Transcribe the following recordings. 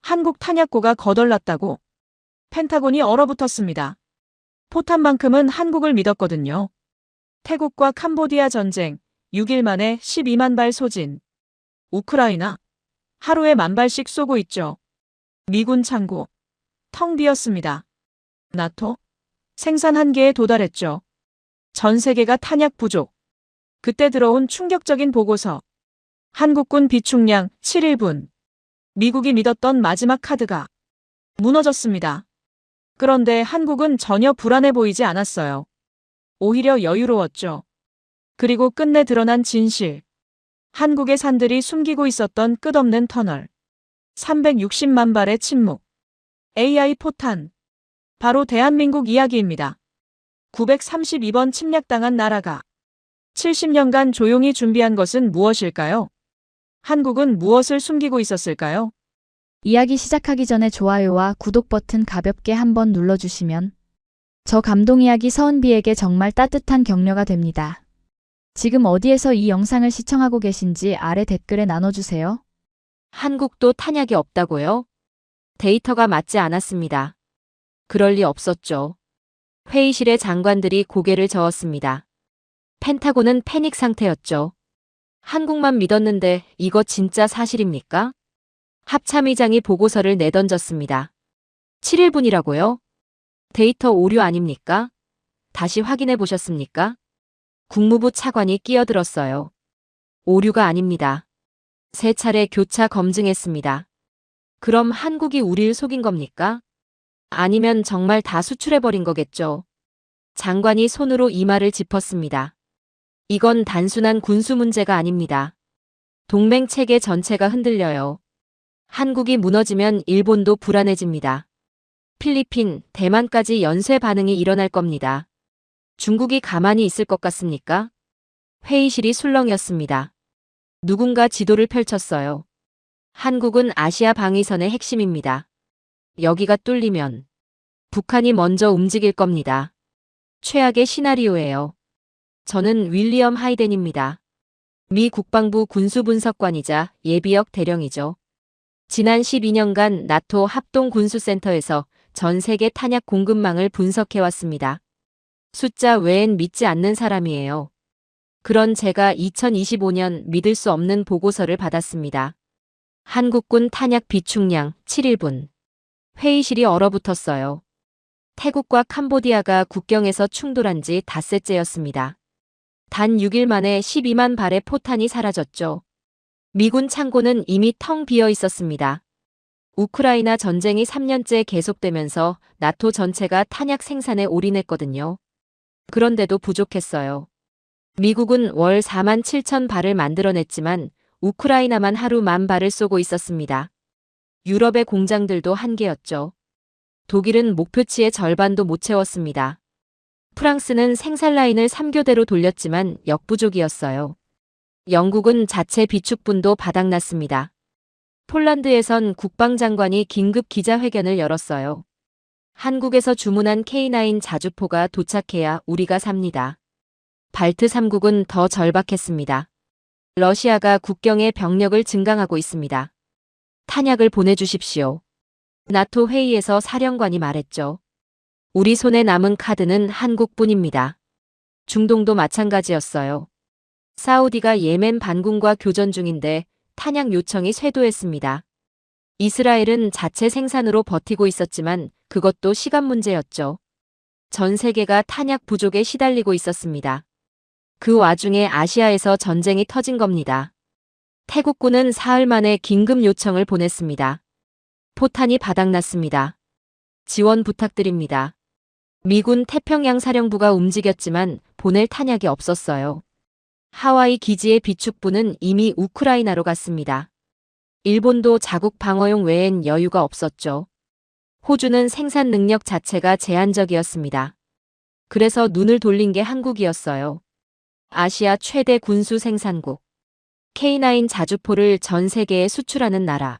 한국 탄약고가 거덜났다고 펜타곤이 얼어붙었습니다. 포탄만큼은 한국을 믿었거든요. 태국과 캄보디아 전쟁, 6일 만에 12만 발 소진. 우크라이나, 하루에 10,000발씩 쏘고 있죠. 미군 창고, 텅 비었습니다. 나토, 생산 한계에 도달했죠. 전 세계가 탄약 부족. 그때 들어온 충격적인 보고서. 한국군 비축량 7일분. 미국이 믿었던 마지막 카드가 무너졌습니다. 그런데 한국은 전혀 불안해 보이지 않았어요. 오히려 여유로웠죠. 그리고 끝내 드러난 진실. 한국의 산들이 숨기고 있었던 끝없는 터널. 360만 발의 침묵. AI 포탄. 바로 대한민국 이야기입니다. 932번 침략당한 나라가 70년간 조용히 준비한 것은 무엇일까요? 한국은 무엇을 숨기고 있었을까요? 이야기 시작하기 전에 좋아요와 구독 버튼 가볍게 한번 눌러주시면 저 감동 이야기 서은비에게 정말 따뜻한 격려가 됩니다. 지금 어디에서 이 영상을 시청하고 계신지 아래 댓글에 나눠주세요. 한국도 탄약이 없다고요? 데이터가 맞지 않았습니다. 그럴 리 없었죠. 회의실의 장관들이 고개를 저었습니다. 펜타곤은 패닉 상태였죠. 한국만 믿었는데 이거 진짜 사실입니까? 합참의장이 보고서를 내던졌습니다. 7일분이라고요? 데이터 오류 아닙니까? 다시 확인해 보셨습니까? 국무부 차관이 끼어들었어요. 오류가 아닙니다. 3차례 교차 검증했습니다. 그럼 한국이 우리를 속인 겁니까? 아니면 정말 다 수출해버린 거겠죠. 장관이 손으로 이마를 짚었습니다. 이건 단순한 군수 문제가 아닙니다. 동맹 체계 전체가 흔들려요. 한국이 무너지면 일본도 불안해집니다. 필리핀, 대만까지 연쇄 반응이 일어날 겁니다. 중국이 가만히 있을 것 같습니까? 회의실이 술렁였습니다. 누군가 지도를 펼쳤어요. 한국은 아시아 방위선의 핵심입니다. 여기가 뚫리면 북한이 먼저 움직일 겁니다. 최악의 시나리오예요. 저는 윌리엄 하이덴입니다. 미 국방부 군수분석관이자 예비역 대령이죠. 지난 12년간 나토 합동군수센터에서 전 세계 탄약 공급망을 분석해왔습니다. 숫자 외엔 믿지 않는 사람이에요. 그런 제가 2025년 믿을 수 없는 보고서를 받았습니다. 한국군 탄약 비축량 7일분. 회의실이 얼어붙었어요. 태국과 캄보디아가 국경에서 충돌한 지 닷새째였습니다. 단 6일 만에 12만 발의 포탄이 사라졌죠. 미군 창고는 이미 텅 비어 있었습니다. 우크라이나 전쟁이 3년째 계속되면서 나토 전체가 탄약 생산에 올인했거든요. 그런데도 부족했어요. 미국은 월 4만 7천 발을 만들어냈지만 우크라이나만 하루 10,000발을 쏘고 있었습니다. 유럽의 공장들도 한계였죠. 독일은 목표치의 절반도 못 채웠습니다. 프랑스는 생산 라인을 3교대로 돌렸지만 역부족이었어요. 영국은 자체 비축분도 바닥났습니다. 폴란드에선 국방장관이 긴급 기자회견을 열었어요. 한국에서 주문한 K9 자주포가 도착해야 우리가 삽니다. 발트 3국은 더 절박했습니다. 러시아가 국경에 병력을 증강하고 있습니다. 탄약을 보내주십시오. 나토 회의에서 사령관이 말했죠. 우리 손에 남은 카드는 한국뿐입니다. 중동도 마찬가지였어요. 사우디가 예멘 반군과 교전 중인데 탄약 요청이 쇄도했습니다. 이스라엘은 자체 생산으로 버티고 있었지만 그것도 시간 문제였죠. 전 세계가 탄약 부족에 시달리고 있었습니다. 그 와중에 아시아에서 전쟁이 터진 겁니다. 태국군은 사흘 만에 긴급 요청을 보냈습니다. 포탄이 바닥났습니다. 지원 부탁드립니다. 미군 태평양 사령부가 움직였지만 보낼 탄약이 없었어요. 하와이 기지의 비축부는 이미 우크라이나로 갔습니다. 일본도 자국 방어용 외엔 여유가 없었죠. 호주는 생산 능력 자체가 제한적이었습니다. 그래서 눈을 돌린 게 한국이었어요. 아시아 최대 군수 생산국. K9 자주포를 전 세계에 수출하는 나라.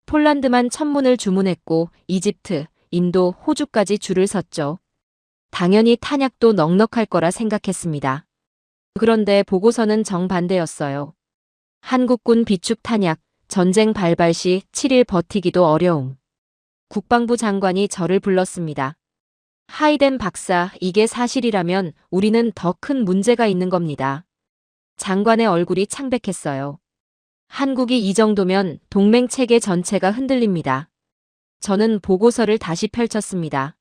폴란드만 1,000문을 주문했고 이집트, 인도, 호주까지 줄을 섰죠. 당연히 탄약도 넉넉할 거라 생각했습니다. 그런데 보고서는 정반대였어요. 한국군 비축 탄약 전쟁 발발 시 7일 버티기도 어려움. 국방부 장관이 저를 불렀습니다. 하이덴 박사, 이게 사실이라면 우리는 더 큰 문제가 있는 겁니다. 장관의 얼굴이 창백했어요. 한국이 이 정도면 동맹 체계 전체가 흔들립니다. 저는 보고서를 다시 펼쳤습니다.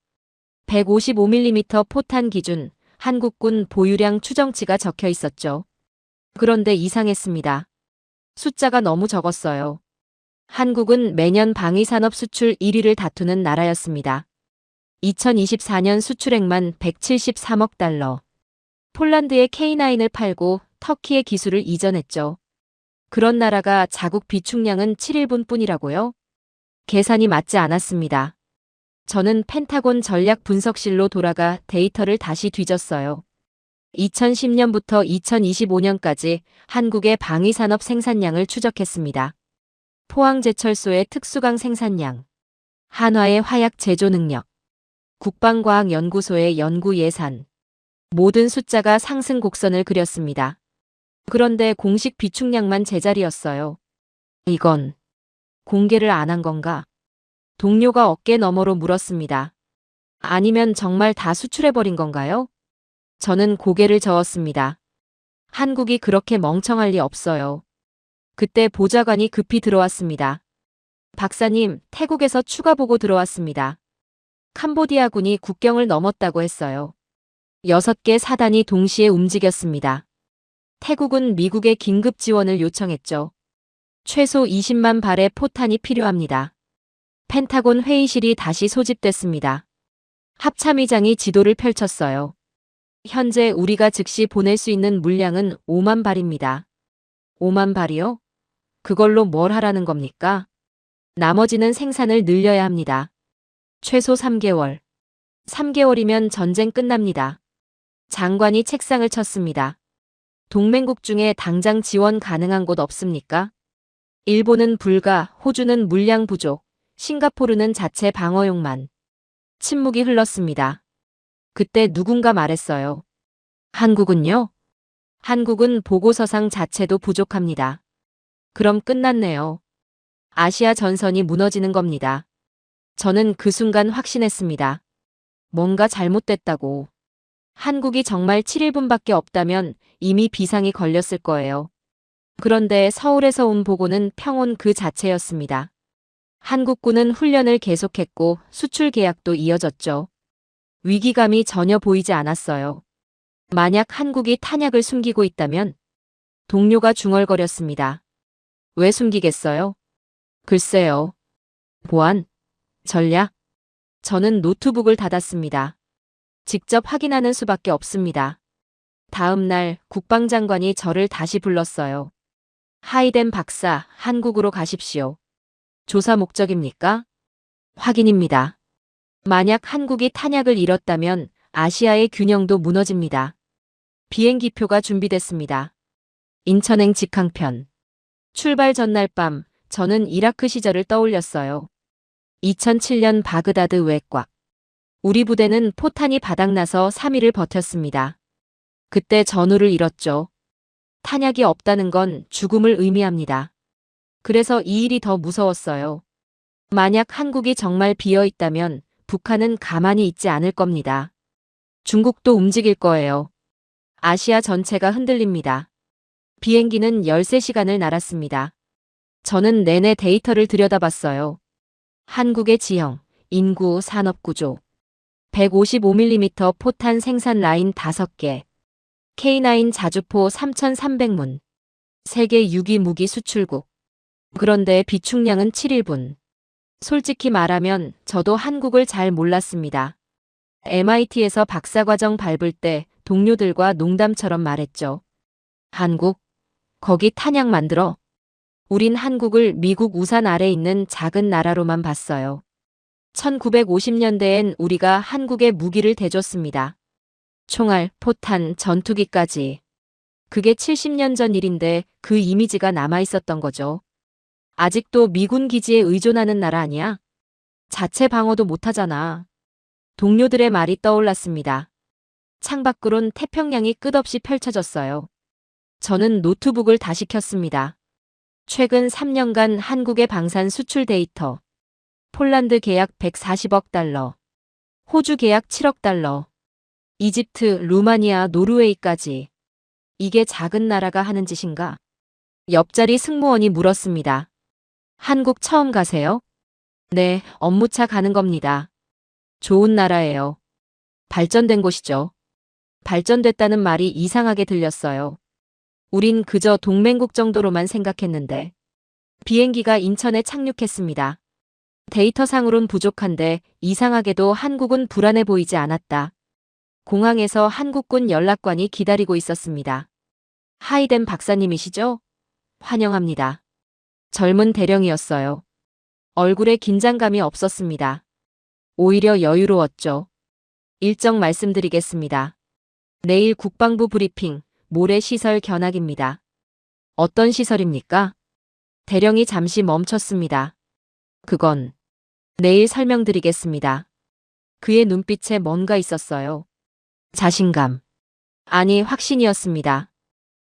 155mm 포탄 기준, 한국군 보유량 추정치가 적혀 있었죠. 그런데 이상했습니다. 숫자가 너무 적었어요. 한국은 매년 방위산업 수출 1위를 다투는 나라였습니다. 2024년 수출액만 173억 달러. 폴란드에 K9을 팔고 터키의 기술을 이전했죠. 그런 나라가 자국 비축량은 7일분 뿐이라고요? 계산이 맞지 않았습니다. 저는 펜타곤 전략 분석실로 돌아가 데이터를 다시 뒤졌어요. 2010년부터 2025년까지 한국의 방위산업 생산량을 추적했습니다. 포항제철소의 특수강 생산량, 한화의 화약 제조 능력, 국방과학연구소의 연구 예산, 모든 숫자가 상승 곡선을 그렸습니다. 그런데 공식 비축량만 제자리였어요. 이건 공개를 안 한 건가? 동료가 어깨 너머로 물었습니다. 아니면 정말 다 수출해버린 건가요? 저는 고개를 저었습니다. 한국이 그렇게 멍청할 리 없어요. 그때 보좌관이 급히 들어왔습니다. 박사님, 태국에서 추가 보고 들어왔습니다. 캄보디아군이 국경을 넘었다고 했어요. 6개 사단이 동시에 움직였습니다. 태국은 미국의 긴급 지원을 요청했죠. 최소 20만 발의 포탄이 필요합니다. 펜타곤 회의실이 다시 소집됐습니다. 합참의장이 지도를 펼쳤어요. 현재 우리가 즉시 보낼 수 있는 물량은 5만 발입니다. 5만 발이요? 그걸로 뭘 하라는 겁니까? 나머지는 생산을 늘려야 합니다. 최소 3개월. 3개월이면 전쟁 끝납니다. 장관이 책상을 쳤습니다. 동맹국 중에 당장 지원 가능한 곳 없습니까? 일본은 불가, 호주는 물량 부족, 싱가포르는 자체 방어용만. 침묵이 흘렀습니다. 그때 누군가 말했어요. 한국은요? 한국은 보고서상 자체도 부족합니다. 그럼 끝났네요. 아시아 전선이 무너지는 겁니다. 저는 그 순간 확신했습니다. 뭔가 잘못됐다고. 한국이 정말 7일분밖에 없다면 이미 비상이 걸렸을 거예요. 그런데 서울에서 온 보고는 평온 그 자체였습니다. 한국군은 훈련을 계속했고 수출 계약도 이어졌죠. 위기감이 전혀 보이지 않았어요. 만약 한국이 탄약을 숨기고 있다면? 동료가 중얼거렸습니다. 왜 숨기겠어요? 글쎄요. 보안? 전략? 저는 노트북을 닫았습니다. 직접 확인하는 수밖에 없습니다. 다음 날 국방장관이 저를 다시 불렀어요. 하이덴 박사, 한국으로 가십시오. 조사 목적입니까? 확인입니다. 만약 한국이 탄약을 잃었다면 아시아의 균형도 무너집니다. 비행기표가 준비됐습니다. 인천행 직항편. 출발 전날 밤, 저는 이라크 시절을 떠올렸어요. 2007년 바그다드 외곽. 우리 부대는 포탄이 바닥나서 3일을 버텼습니다. 그때 전우를 잃었죠. 탄약이 없다는 건 죽음을 의미합니다. 그래서 이 일이 더 무서웠어요. 만약 한국이 정말 비어 있다면 북한은 가만히 있지 않을 겁니다. 중국도 움직일 거예요. 아시아 전체가 흔들립니다. 비행기는 13시간을 날았습니다. 저는 내내 데이터를 들여다봤어요. 한국의 지형, 인구, 산업구조, 155mm 포탄 생산 라인 5개, K9 자주포 3,300문, 세계 6위 무기 수출국. 그런데 비축량은 7일분. 솔직히 말하면 저도 한국을 잘 몰랐습니다. MIT에서 박사과정 밟을 때 동료들과 농담처럼 말했죠. 한국? 거기 탄약 만들어? 우린 한국을 미국 우산 아래 있는 작은 나라로만 봤어요. 1950년대엔 우리가 한국에 무기를 대줬습니다. 총알, 포탄, 전투기까지. 그게 70년 전 일인데 그 이미지가 남아있었던 거죠. 아직도 미군 기지에 의존하는 나라 아니야? 자체 방어도 못하잖아. 동료들의 말이 떠올랐습니다. 창밖으론 태평양이 끝없이 펼쳐졌어요. 저는 노트북을 다시 켰습니다. 최근 3년간 한국의 방산 수출 데이터. 폴란드 계약 140억 달러. 호주 계약 7억 달러. 이집트, 루마니아, 노르웨이까지. 이게 작은 나라가 하는 짓인가? 옆자리 승무원이 물었습니다. 한국 처음 가세요? 네, 업무차 가는 겁니다. 좋은 나라예요. 발전된 곳이죠. 발전됐다는 말이 이상하게 들렸어요. 우린 그저 동맹국 정도로만 생각했는데. 비행기가 인천에 착륙했습니다. 데이터상으론 부족한데 이상하게도 한국은 불안해 보이지 않았다. 공항에서 한국군 연락관이 기다리고 있었습니다. 하이덴 박사님이시죠? 환영합니다. 젊은 대령이었어요. 얼굴에 긴장감이 없었습니다. 오히려 여유로웠죠. 일정 말씀드리겠습니다. 내일 국방부 브리핑, 모레 시설 견학입니다. 어떤 시설입니까? 대령이 잠시 멈췄습니다. 그건 내일 설명드리겠습니다. 그의 눈빛에 뭔가 있었어요. 자신감. 아니, 확신이었습니다.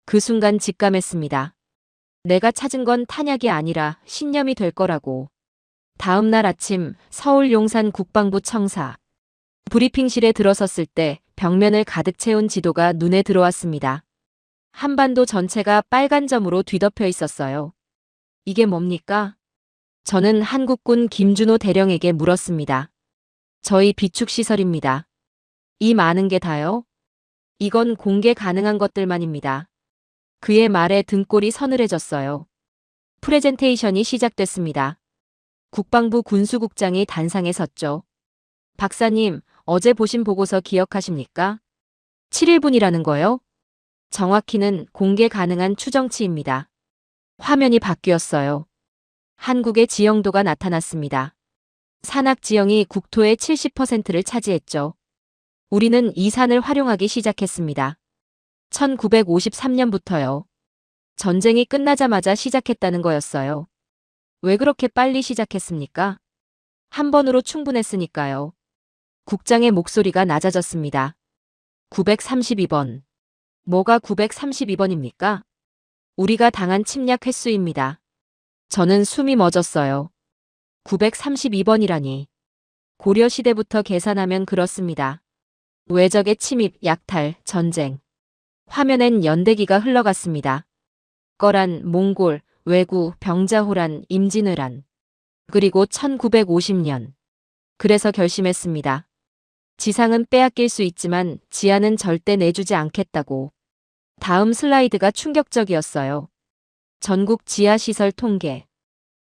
그 순간 직감했습니다. 내가 찾은 건 탄약이 아니라 신념이 될 거라고. 다음 날 아침 서울 용산 국방부 청사. 브리핑실에 들어섰을 때 벽면을 가득 채운 지도가 눈에 들어왔습니다. 한반도 전체가 빨간 점으로 뒤덮여 있었어요. 이게 뭡니까? 저는 한국군 김준호 대령에게 물었습니다. 저희 비축시설입니다. 이 많은 게 다요? 이건 공개 가능한 것들만입니다. 그의 말에 등골이 서늘해졌어요. 프레젠테이션이 시작됐습니다. 국방부 군수국장이 단상에 섰죠. 박사님, 어제 보신 보고서 기억하십니까? 7일분이라는 거요? 정확히는 공개 가능한 추정치입니다. 화면이 바뀌었어요. 한국의 지형도가 나타났습니다. 산악 지형이 국토의 70%를 차지했죠. 우리는 이 산을 활용하기 시작했습니다. 1953년부터요. 전쟁이 끝나자마자 시작했다는 거였어요. 왜 그렇게 빨리 시작했습니까? 한 번으로 충분했으니까요. 국장의 목소리가 낮아졌습니다. 932번. 뭐가 932번입니까? 우리가 당한 침략 횟수입니다. 저는 숨이 멎었어요. 932번이라니. 고려시대부터 계산하면 그렇습니다. 외적의 침입, 약탈, 전쟁. 화면엔 연대기가 흘러갔습니다. 거란, 몽골, 왜구, 병자호란, 임진왜란. 그리고 1950년. 그래서 결심했습니다. 지상은 빼앗길 수 있지만 지하는 절대 내주지 않겠다고. 다음 슬라이드가 충격적이었어요. 전국 지하시설 통계.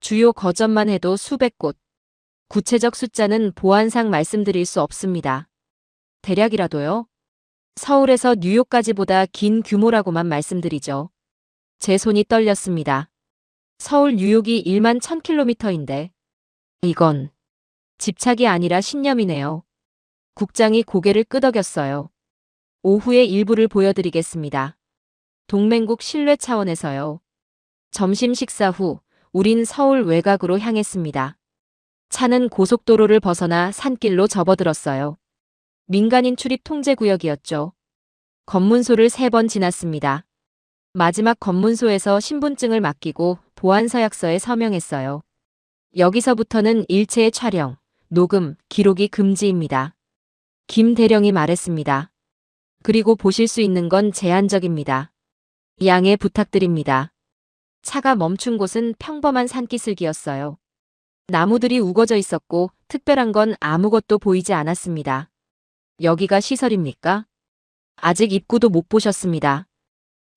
주요 거점만 해도 수백 곳. 구체적 숫자는 보안상 말씀드릴 수 없습니다. 대략이라도요? 서울에서 뉴욕까지보다 긴 규모라고만 말씀드리죠. 제 손이 떨렸습니다. 서울 뉴욕이 1만 1000km인데 이건 집착이 아니라 신념이네요. 국장이 고개를 끄덕였어요. 오후의 일부를 보여드리겠습니다. 동맹국 신뢰 차원에서요. 점심 식사 후 우린 서울 외곽으로 향했습니다. 차는 고속도로를 벗어나 산길로 접어들었어요. 민간인 출입 통제구역이었죠. 검문소를 3번 지났습니다. 마지막 검문소에서 신분증을 맡기고 보안서약서에 서명했어요. 여기서부터는 일체의 촬영, 녹음, 기록이 금지입니다. 김 대령이 말했습니다. 그리고 보실 수 있는 건 제한적입니다. 양해 부탁드립니다. 차가 멈춘 곳은 평범한 산기슭이었어요. 나무들이 우거져 있었고 특별한 건 아무것도 보이지 않았습니다. 여기가 시설입니까? 아직 입구도 못 보셨습니다.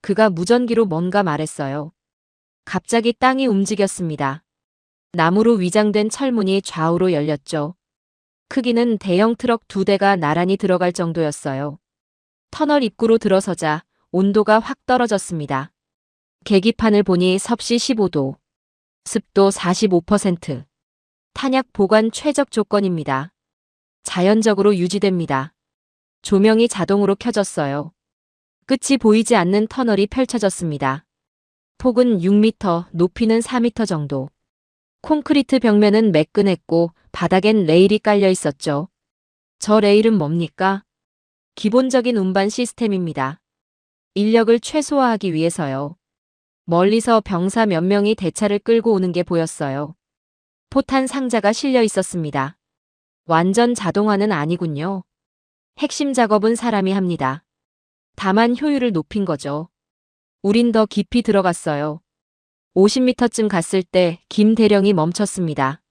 그가 무전기로 뭔가 말했어요. 갑자기 땅이 움직였습니다. 나무로 위장된 철문이 좌우로 열렸죠. 크기는 대형 트럭 2대가 나란히 들어갈 정도였어요. 터널 입구로 들어서자 온도가 확 떨어졌습니다. 계기판을 보니 섭씨 15도, 습도 45%. 탄약 보관 최적 조건입니다. 자연적으로 유지됩니다. 조명이 자동으로 켜졌어요. 끝이 보이지 않는 터널이 펼쳐졌습니다. 폭은 6m, 높이는 4m 정도. 콘크리트 벽면은 매끈했고 바닥엔 레일이 깔려 있었죠. 저 레일은 뭡니까? 기본적인 운반 시스템입니다. 인력을 최소화하기 위해서요. 멀리서 병사 몇 명이 대차를 끌고 오는 게 보였어요. 포탄 상자가 실려 있었습니다. 완전 자동화는 아니군요. 핵심 작업은 사람이 합니다. 다만 효율을 높인 거죠. 우린 더 깊이 들어갔어요. 50m쯤 갔을 때 김 대령이 멈췄습니다.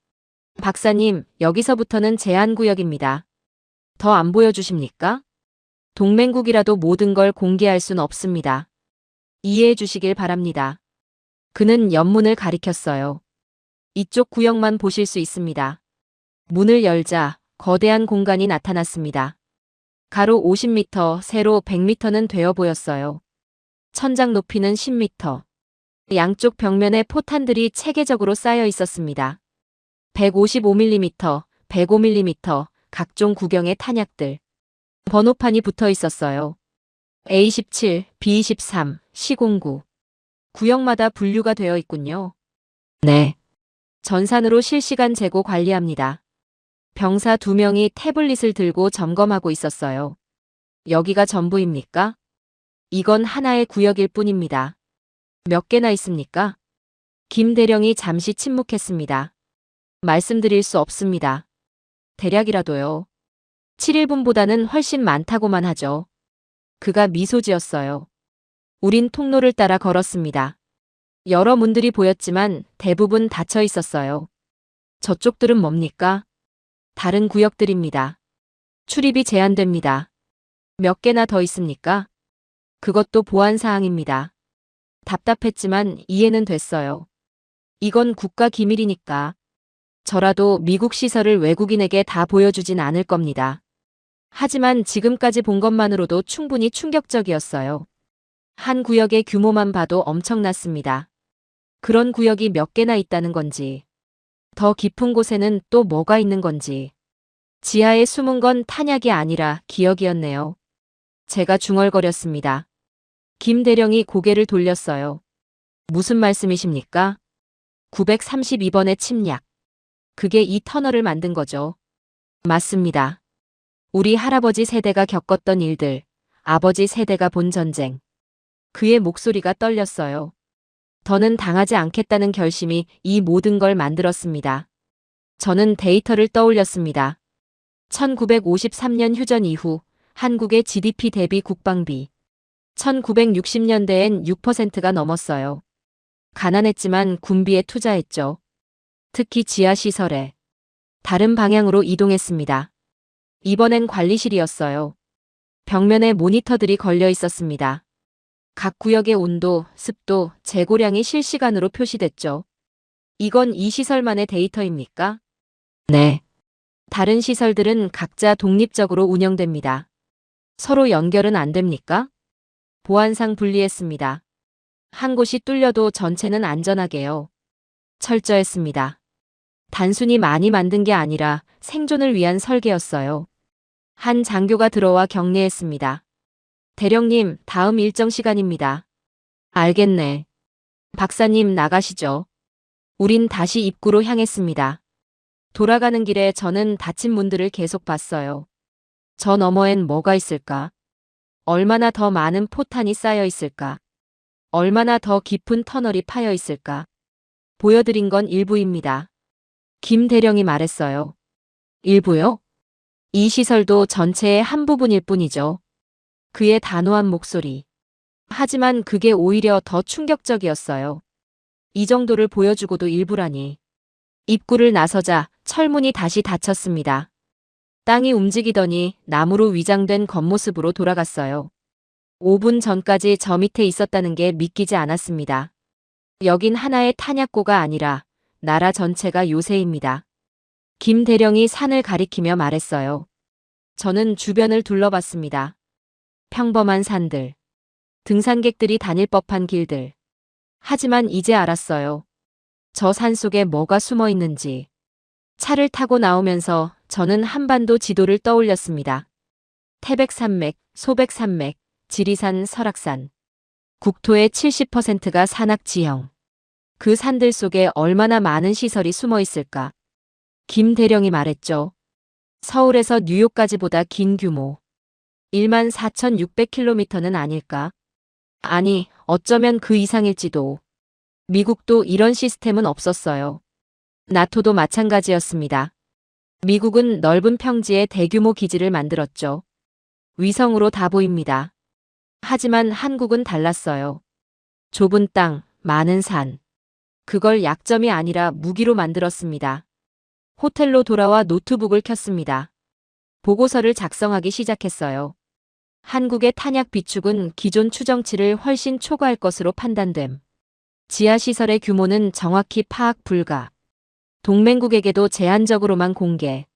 박사님, 여기서부터는 제한구역입니다. 더 안 보여주십니까? 동맹국이라도 모든 걸 공개할 순 없습니다. 이해해 주시길 바랍니다. 그는 옆문을 가리켰어요. 이쪽 구역만 보실 수 있습니다. 문을 열자 거대한 공간이 나타났습니다. 가로 50m, 세로 100m는 되어 보였어요. 천장 높이는 10m. 양쪽 벽면에 포탄들이 체계적으로 쌓여 있었습니다. 155mm, 105mm, 각종 구경의 탄약들. 번호판이 붙어 있었어요. A17, B23, C09. 구역마다 분류가 되어 있군요. 네. 전산으로 실시간 재고 관리합니다. 병사 2명이 태블릿을 들고 점검하고 있었어요. 여기가 전부입니까? 이건 하나의 구역일 뿐입니다. 몇 개나 있습니까? 김 대령이 잠시 침묵했습니다. 말씀드릴 수 없습니다. 대략이라도요. 7일분보다는 훨씬 많다고만 하죠. 그가 미소 지었어요. 우린 통로를 따라 걸었습니다. 여러 문들이 보였지만 대부분 닫혀 있었어요. 저쪽들은 뭡니까? 다른 구역들입니다. 출입이 제한됩니다. 몇 개나 더 있습니까? 그것도 보안 사항입니다. 답답했지만 이해는 됐어요. 이건 국가 기밀이니까. 저라도 미국 시설을 외국인에게 다 보여주진 않을 겁니다. 하지만 지금까지 본 것만으로도 충분히 충격적이었어요. 한 구역의 규모만 봐도 엄청났습니다. 그런 구역이 몇 개나 있다는 건지, 더 깊은 곳에는 또 뭐가 있는 건지. 지하에 숨은 건 탄약이 아니라 기억이었네요. 제가 중얼거렸습니다. 김 대령이 고개를 돌렸어요. 무슨 말씀이십니까? 932번의 침략. 그게 이 터널을 만든 거죠. 맞습니다. 우리 할아버지 세대가 겪었던 일들, 아버지 세대가 본 전쟁. 그의 목소리가 떨렸어요. 더는 당하지 않겠다는 결심이 이 모든 걸 만들었습니다. 저는 데이터를 떠올렸습니다. 1953년 휴전 이후 한국의 GDP 대비 국방비. 1960년대엔 6%가 넘었어요. 가난했지만 군비에 투자했죠. 특히 지하시설에. 다른 방향으로 이동했습니다. 이번엔 관리실이었어요. 벽면에 모니터들이 걸려 있었습니다. 각 구역의 온도, 습도, 재고량이 실시간으로 표시됐죠. 이건 이 시설만의 데이터입니까? 네. 다른 시설들은 각자 독립적으로 운영됩니다. 서로 연결은 안 됩니까? 보안상 분리했습니다. 한 곳이 뚫려도 전체는 안전하게요. 철저했습니다. 단순히 많이 만든 게 아니라 생존을 위한 설계였어요. 한 장교가 들어와 격려했습니다. 대령님, 다음 일정 시간입니다. 알겠네. 박사님, 나가시죠. 우린 다시 입구로 향했습니다. 돌아가는 길에 저는 닫힌 문들을 계속 봤어요. 저 너머엔 뭐가 있을까? 얼마나 더 많은 포탄이 쌓여 있을까? 얼마나 더 깊은 터널이 파여 있을까? 보여드린 건 일부입니다. 김 대령이 말했어요. 일부요? 이 시설도 전체의 한 부분일 뿐이죠. 그의 단호한 목소리. 하지만 그게 오히려 더 충격적이었어요. 이 정도를 보여주고도 일부라니. 입구를 나서자 철문이 다시 닫혔습니다. 땅이 움직이더니 나무로 위장된 겉모습으로 돌아갔어요. 5분 전까지 저 밑에 있었다는 게 믿기지 않았습니다. 여긴 하나의 탄약고가 아니라 나라 전체가 요새입니다. 김 대령이 산을 가리키며 말했어요. 저는 주변을 둘러봤습니다. 평범한 산들, 등산객들이 다닐 법한 길들. 하지만 이제 알았어요. 저 산 속에 뭐가 숨어 있는지. 차를 타고 나오면서 저는 한반도 지도를 떠올렸습니다. 태백산맥, 소백산맥, 지리산, 설악산. 국토의 70%가 산악지형. 그 산들 속에 얼마나 많은 시설이 숨어 있을까. 김 대령이 말했죠. 서울에서 뉴욕까지보다 긴 규모. 14,600km는 아닐까? 아니, 어쩌면 그 이상일지도. 미국도 이런 시스템은 없었어요. 나토도 마찬가지였습니다. 미국은 넓은 평지에 대규모 기지를 만들었죠. 위성으로 다 보입니다. 하지만 한국은 달랐어요. 좁은 땅, 많은 산. 그걸 약점이 아니라 무기로 만들었습니다. 호텔로 돌아와 노트북을 켰습니다. 보고서를 작성하기 시작했어요. 한국의 탄약 비축은 기존 추정치를 훨씬 초과할 것으로 판단됨. 지하시설의 규모는 정확히 파악 불가. 동맹국에게도 제한적으로만 공개.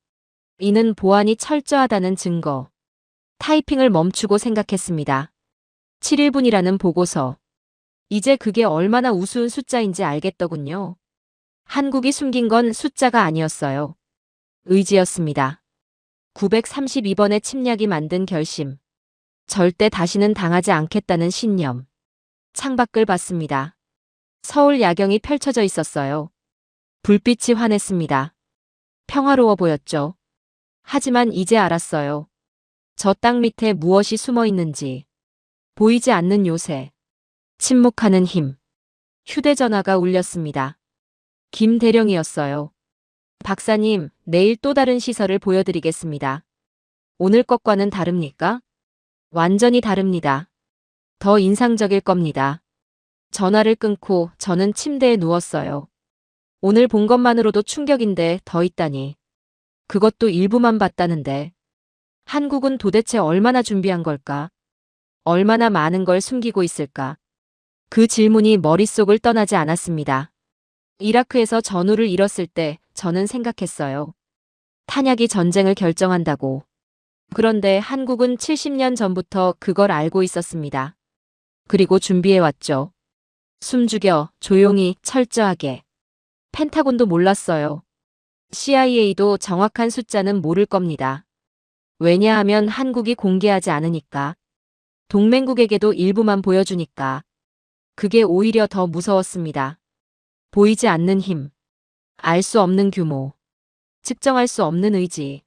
이는 보안이 철저하다는 증거. 타이핑을 멈추고 생각했습니다. 7일분이라는 보고서. 이제 그게 얼마나 우스운 숫자인지 알겠더군요. 한국이 숨긴 건 숫자가 아니었어요. 의지였습니다. 932번의 침략이 만든 결심. 절대 다시는 당하지 않겠다는 신념. 창밖을 봤습니다. 서울 야경이 펼쳐져 있었어요. 불빛이 환했습니다. 평화로워 보였죠. 하지만 이제 알았어요. 저 땅 밑에 무엇이 숨어 있는지. 보이지 않는 요새. 침묵하는 힘. 휴대전화가 울렸습니다. 김대령이었어요. 박사님, 내일 또 다른 시설을 보여드리겠습니다. 오늘 것과는 다릅니까? 완전히 다릅니다. 더 인상적일 겁니다. 전화를 끊고 저는 침대에 누웠어요. 오늘 본 것만으로도 충격인데 더 있다니. 그것도 일부만 봤다는데. 한국은 도대체 얼마나 준비한 걸까? 얼마나 많은 걸 숨기고 있을까? 그 질문이 머릿속을 떠나지 않았습니다. 이라크에서 전우를 잃었을 때 저는 생각했어요. 탄약이 전쟁을 결정한다고. 그런데 한국은 70년 전부터 그걸 알고 있었습니다. 그리고 준비해왔죠. 숨죽여, 조용히, 철저하게. 펜타곤도 몰랐어요. CIA도 정확한 숫자는 모를 겁니다. 왜냐하면 한국이 공개하지 않으니까. 동맹국에게도 일부만 보여주니까. 그게 오히려 더 무서웠습니다. 보이지 않는 힘. 알 수 없는 규모. 측정할 수 없는 의지.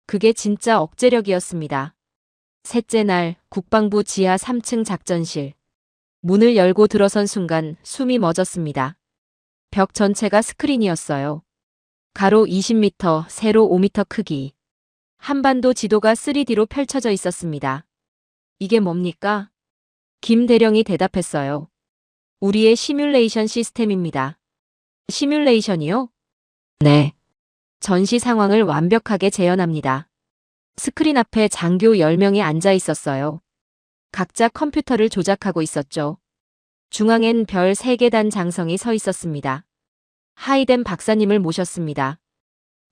그게 진짜 억제력이었습니다. 셋째 날 국방부 지하 3층 작전실. 문을 열고 들어선 순간 숨이 멎었습니다. 벽 전체가 스크린이었어요. 가로 20m, 세로 5m 크기. 한반도 지도가 3D로 펼쳐져 있었습니다. 이게 뭡니까? 김 대령이 대답했어요. 우리의 시뮬레이션 시스템입니다. 시뮬레이션이요? 네. 전시 상황을 완벽하게 재현합니다. 스크린 앞에 장교 10명이 앉아 있었어요. 각자 컴퓨터를 조작하고 있었죠. 중앙엔 별 3계단 장성이 서 있었습니다. 하이덴 박사님을 모셨습니다.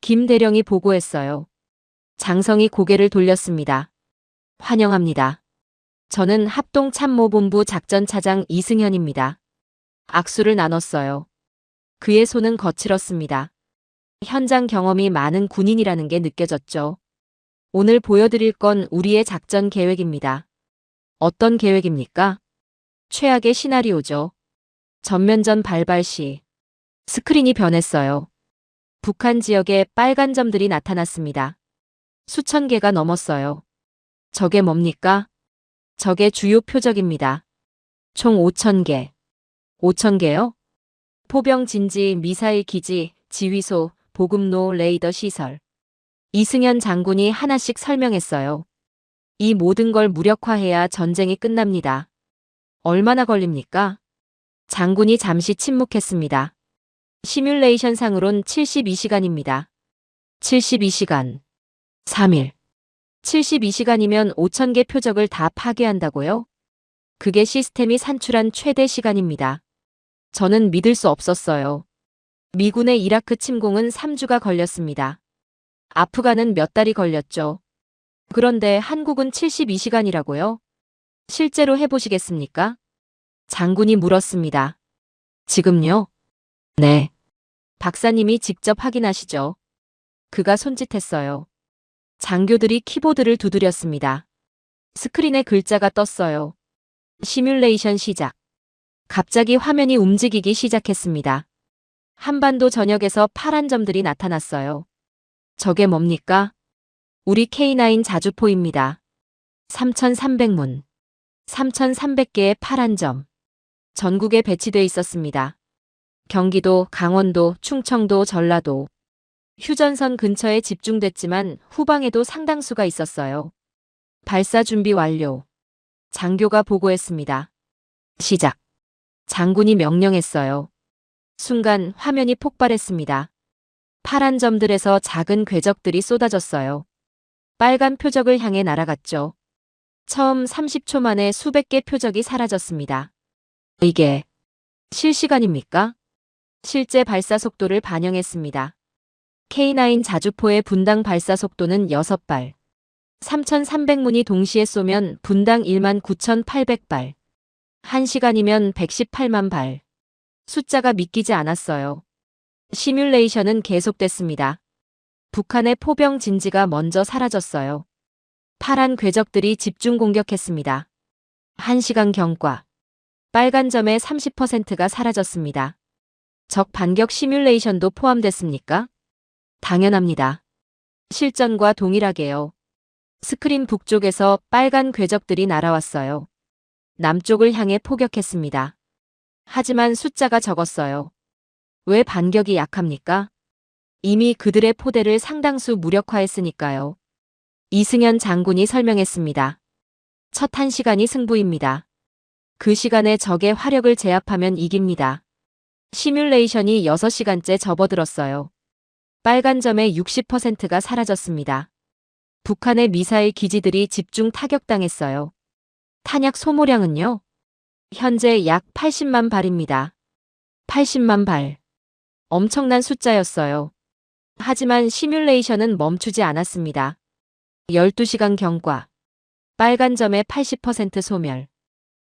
김 대령이 보고했어요. 장성이 고개를 돌렸습니다. 환영합니다. 저는 합동참모본부 작전차장 이승현입니다. 악수를 나눴어요. 그의 손은 거칠었습니다. 현장 경험이 많은 군인이라는 게 느껴졌죠. 오늘 보여드릴 건 우리의 작전 계획입니다. 어떤 계획입니까? 최악의 시나리오죠. 전면전 발발 시. 스크린이 변했어요. 북한 지역에 빨간 점들이 나타났습니다. 수천 개가 넘었어요. 저게 뭡니까? 저게 주요 표적입니다. 총 5,000개. 5,000개요? 포병 진지, 미사일 기지, 지휘소, 보급로, 레이더 시설. 이승현 장군이 하나씩 설명했어요. 이 모든 걸 무력화해야 전쟁이 끝납니다. 얼마나 걸립니까? 장군이 잠시 침묵했습니다. 시뮬레이션 상으론 72시간입니다. 72시간. 3일. 72시간이면 5,000개 표적을 다 파괴한다고요? 그게 시스템이 산출한 최대 시간입니다. 저는 믿을 수 없었어요. 미군의 이라크 침공은 3주가 걸렸습니다. 아프간은 몇 달이 걸렸죠. 그런데 한국은 72시간이라고요? 실제로 해보시겠습니까? 장군이 물었습니다. 지금요? 네. 박사님이 직접 확인하시죠. 그가 손짓했어요. 장교들이 키보드를 두드렸습니다. 스크린에 글자가 떴어요. 시뮬레이션 시작. 갑자기 화면이 움직이기 시작했습니다. 한반도 전역에서 파란 점들이 나타났어요. 저게 뭡니까? 우리 K9 자주포입니다. 3,300문. 3,300개의 파란 점. 전국에 배치돼 있었습니다. 경기도, 강원도, 충청도, 전라도. 휴전선 근처에 집중됐지만 후방에도 상당수가 있었어요. 발사 준비 완료. 장교가 보고했습니다. 시작. 장군이 명령했어요. 순간 화면이 폭발했습니다. 파란 점들에서 작은 궤적들이 쏟아졌어요. 빨간 표적을 향해 날아갔죠. 처음 30초 만에 수백 개 표적이 사라졌습니다. 이게 실시간입니까? 실제 발사 속도를 반영했습니다. K9 자주포의 분당 발사 속도는 6발. 3,300문이 동시에 쏘면 분당 19,800발. 1시간이면 118만 발. 숫자가 믿기지 않았어요. 시뮬레이션은 계속됐습니다. 북한의 포병 진지가 먼저 사라졌어요. 파란 궤적들이 집중 공격했습니다. 1시간 경과. 빨간 점의 30%가 사라졌습니다. 적 반격 시뮬레이션도 포함됐습니까? 당연합니다. 실전과 동일하게요. 스크린 북쪽에서 빨간 궤적들이 날아왔어요. 남쪽을 향해 포격했습니다. 하지만 숫자가 적었어요. 왜 반격이 약합니까? 이미 그들의 포대를 상당수 무력화했으니까요. 이승현 장군이 설명했습니다. 첫 1시간이 승부입니다. 그 시간에 적의 화력을 제압하면 이깁니다. 시뮬레이션이 6시간째 접어들었어요. 빨간 점의 60%가 사라졌습니다. 북한의 미사일 기지들이 집중 타격당했어요. 탄약 소모량은요? 현재 약 80만 발입니다. 80만 발. 엄청난 숫자였어요. 하지만 시뮬레이션은 멈추지 않았습니다. 12시간 경과. 빨간 점의 80% 소멸.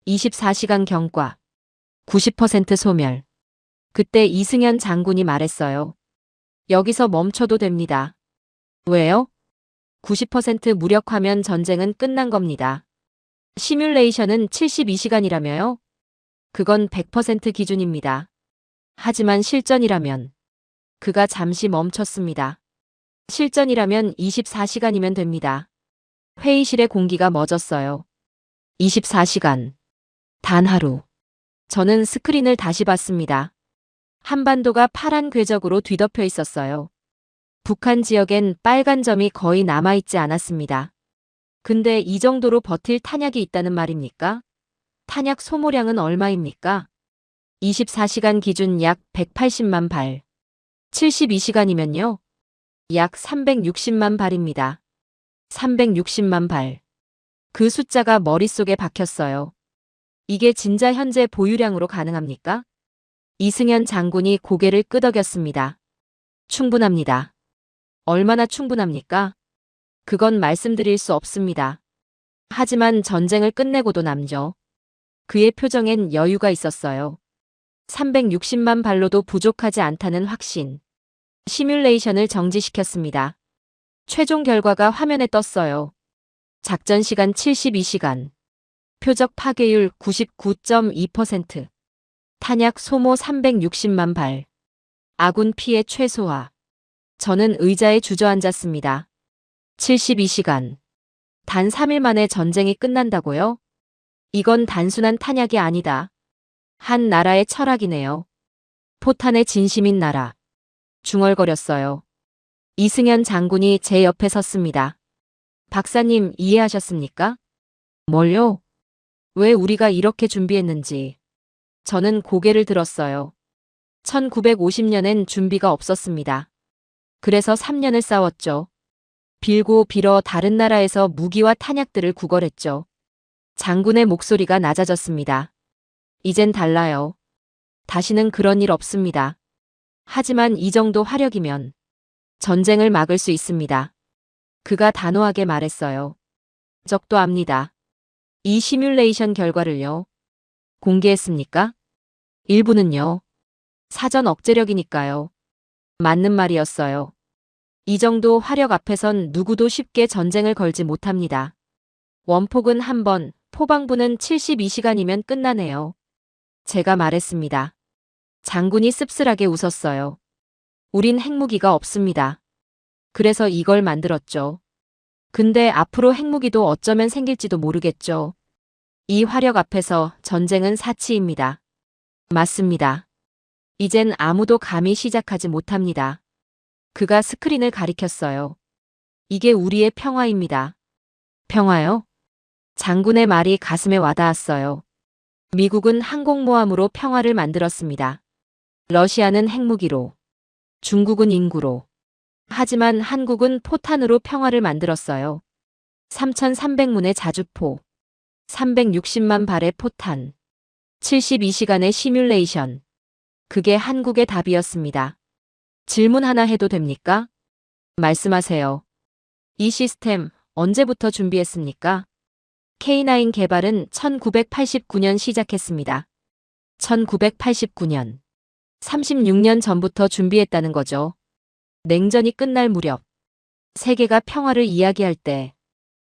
24시간 경과. 90% 소멸. 그때 이승현 장군이 말했어요. 여기서 멈춰도 됩니다. 왜요? 90% 무력화면 전쟁은 끝난 겁니다. 시뮬레이션은 72시간이라며요? 그건 100% 기준입니다. 하지만 실전이라면 그가 잠시 멈췄습니다. 실전이라면 24시간이면 됩니다. 회의실의 공기가 멎었어요. 24시간. 단 하루. 저는 스크린을 다시 봤습니다. 한반도가 파란 궤적으로 뒤덮여 있었어요. 북한 지역엔 빨간 점이 거의 남아있지 않았습니다. 근데 이 정도로 버틸 탄약이 있다는 말입니까? 탄약 소모량은 얼마입니까? 24시간 기준 약 180만 발. 72시간이면요? 약 360만 발입니다. 360만 발. 그 숫자가 머릿속에 박혔어요. 이게 진짜 현재 보유량으로 가능합니까? 이승현 장군이 고개를 끄덕였습니다. 충분합니다. 얼마나 충분합니까? 그건 말씀드릴 수 없습니다. 하지만 전쟁을 끝내고도 남죠. 그의 표정엔 여유가 있었어요. 360만 발로도 부족하지 않다는 확신. 시뮬레이션을 정지시켰습니다. 최종 결과가 화면에 떴어요. 작전 시간 72시간. 표적 파괴율 99.2%. 탄약 소모 360만 발. 아군 피해 최소화. 저는 의자에 주저앉았습니다. 72시간. 단 3일 만에 전쟁이 끝난다고요? 이건 단순한 탄약이 아니다. 한 나라의 철학이네요. 포탄의 진심인 나라. 중얼거렸어요. 이승현 장군이 제 옆에 섰습니다. 박사님 이해하셨습니까? 뭘요? 왜 우리가 이렇게 준비했는지. 저는 고개를 들었어요. 1950년엔 준비가 없었습니다. 그래서 3년을 싸웠죠. 빌고 빌어 다른 나라에서 무기와 탄약들을 구걸했죠. 장군의 목소리가 낮아졌습니다. 이젠 달라요. 다시는 그런 일 없습니다. 하지만 이 정도 화력이면 전쟁을 막을 수 있습니다. 그가 단호하게 말했어요. 적도 압니다. 이 시뮬레이션 결과를요. 공개했습니까? 일부는요. 사전 억제력이니까요. 맞는 말이었어요. 이 정도 화력 앞에선 누구도 쉽게 전쟁을 걸지 못합니다. 원폭은 한 번, 포방부는 72시간이면 끝나네요. 제가 말했습니다. 장군이 씁쓸하게 웃었어요. 우린 핵무기가 없습니다. 그래서 이걸 만들었죠. 근데 앞으로 핵무기도 어쩌면 생길지도 모르겠죠. 이 화력 앞에서 전쟁은 사치입니다. 맞습니다. 이젠 아무도 감히 시작하지 못합니다. 그가 스크린을 가리켰어요. 이게 우리의 평화입니다. 평화요? 장군의 말이 가슴에 와닿았어요. 미국은 항공모함으로 평화를 만들었습니다. 러시아는 핵무기로, 중국은 인구로. 하지만 한국은 포탄으로 평화를 만들었어요. 3,300문의 자주포, 360만 발의 포탄, 72시간의 시뮬레이션. 그게 한국의 답이었습니다. 질문 하나 해도 됩니까? 말씀하세요. 이 시스템 언제부터 준비했습니까? K9 개발은 1989년 시작했습니다. 1989년. 36년 전부터 준비했다는 거죠. 냉전이 끝날 무렵, 세계가 평화를 이야기할 때,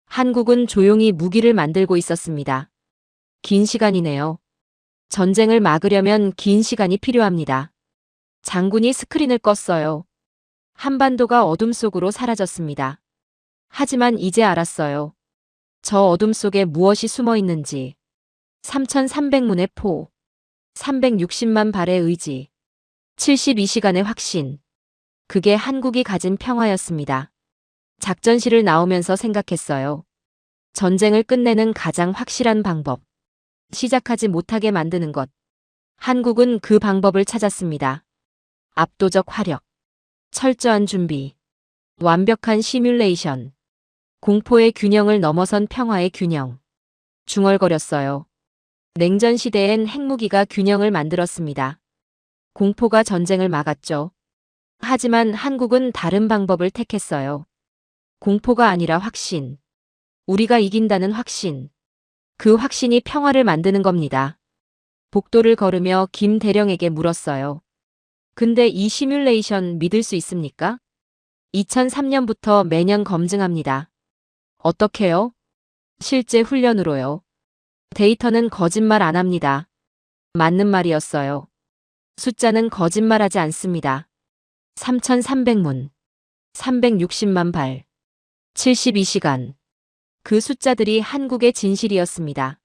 한국은 조용히 무기를 만들고 있었습니다. 긴 시간이네요. 전쟁을 막으려면 긴 시간이 필요합니다. 장군이 스크린을 껐어요. 한반도가 어둠 속으로 사라졌습니다. 하지만 이제 알았어요. 저 어둠 속에 무엇이 숨어 있는지. 3,300문의 포, 360만 발의 의지, 72시간의 확신. 그게 한국이 가진 평화였습니다. 작전실을 나오면서 생각했어요. 전쟁을 끝내는 가장 확실한 방법. 시작하지 못하게 만드는 것. 한국은 그 방법을 찾았습니다. 압도적 화력, 철저한 준비, 완벽한 시뮬레이션. 공포의 균형을 넘어선 평화의 균형. 중얼거렸어요. 냉전 시대엔 핵무기가 균형을 만들었습니다. 공포가 전쟁을 막았죠. 하지만 한국은 다른 방법을 택했어요. 공포가 아니라 확신. 우리가 이긴다는 확신. 그 확신이 평화를 만드는 겁니다. 복도를 걸으며 김 대령에게 물었어요. 근데 이 시뮬레이션 믿을 수 있습니까? 2003년부터 매년 검증합니다. 어떻게요? 실제 훈련으로요. 데이터는 거짓말 안 합니다. 맞는 말이었어요. 숫자는 거짓말하지 않습니다. 3,300문, 360만 발, 72시간. 그 숫자들이 한국의 진실이었습니다.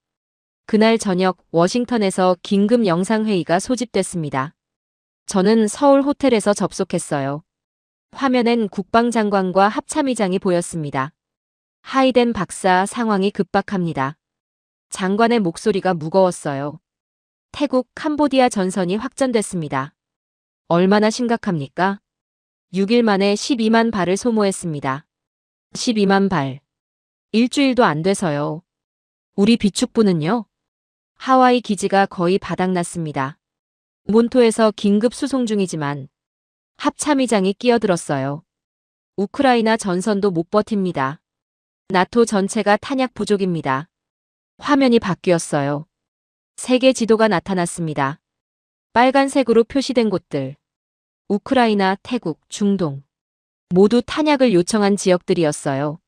그날 저녁 워싱턴에서 긴급 영상회의가 소집됐습니다. 저는 서울 호텔에서 접속했어요. 화면엔 국방장관과 합참의장이 보였습니다. 하이덴 박사, 상황이 급박합니다. 장관의 목소리가 무거웠어요. 태국, 캄보디아 전선이 확전됐습니다. 얼마나 심각합니까? 6일 만에 12만 발을 소모했습니다. 12만 발. 일주일도 안 돼서요. 우리 비축부는요? 하와이 기지가 거의 바닥났습니다. 몬토에서 긴급 수송 중이지만 합참의장이 끼어들었어요. 우크라이나 전선도 못 버팁니다. 나토 전체가 탄약 부족입니다. 화면이 바뀌었어요. 세계 지도가 나타났습니다. 빨간색으로 표시된 곳들. 우크라이나, 태국, 중동. 모두 탄약을 요청한 지역들이었어요.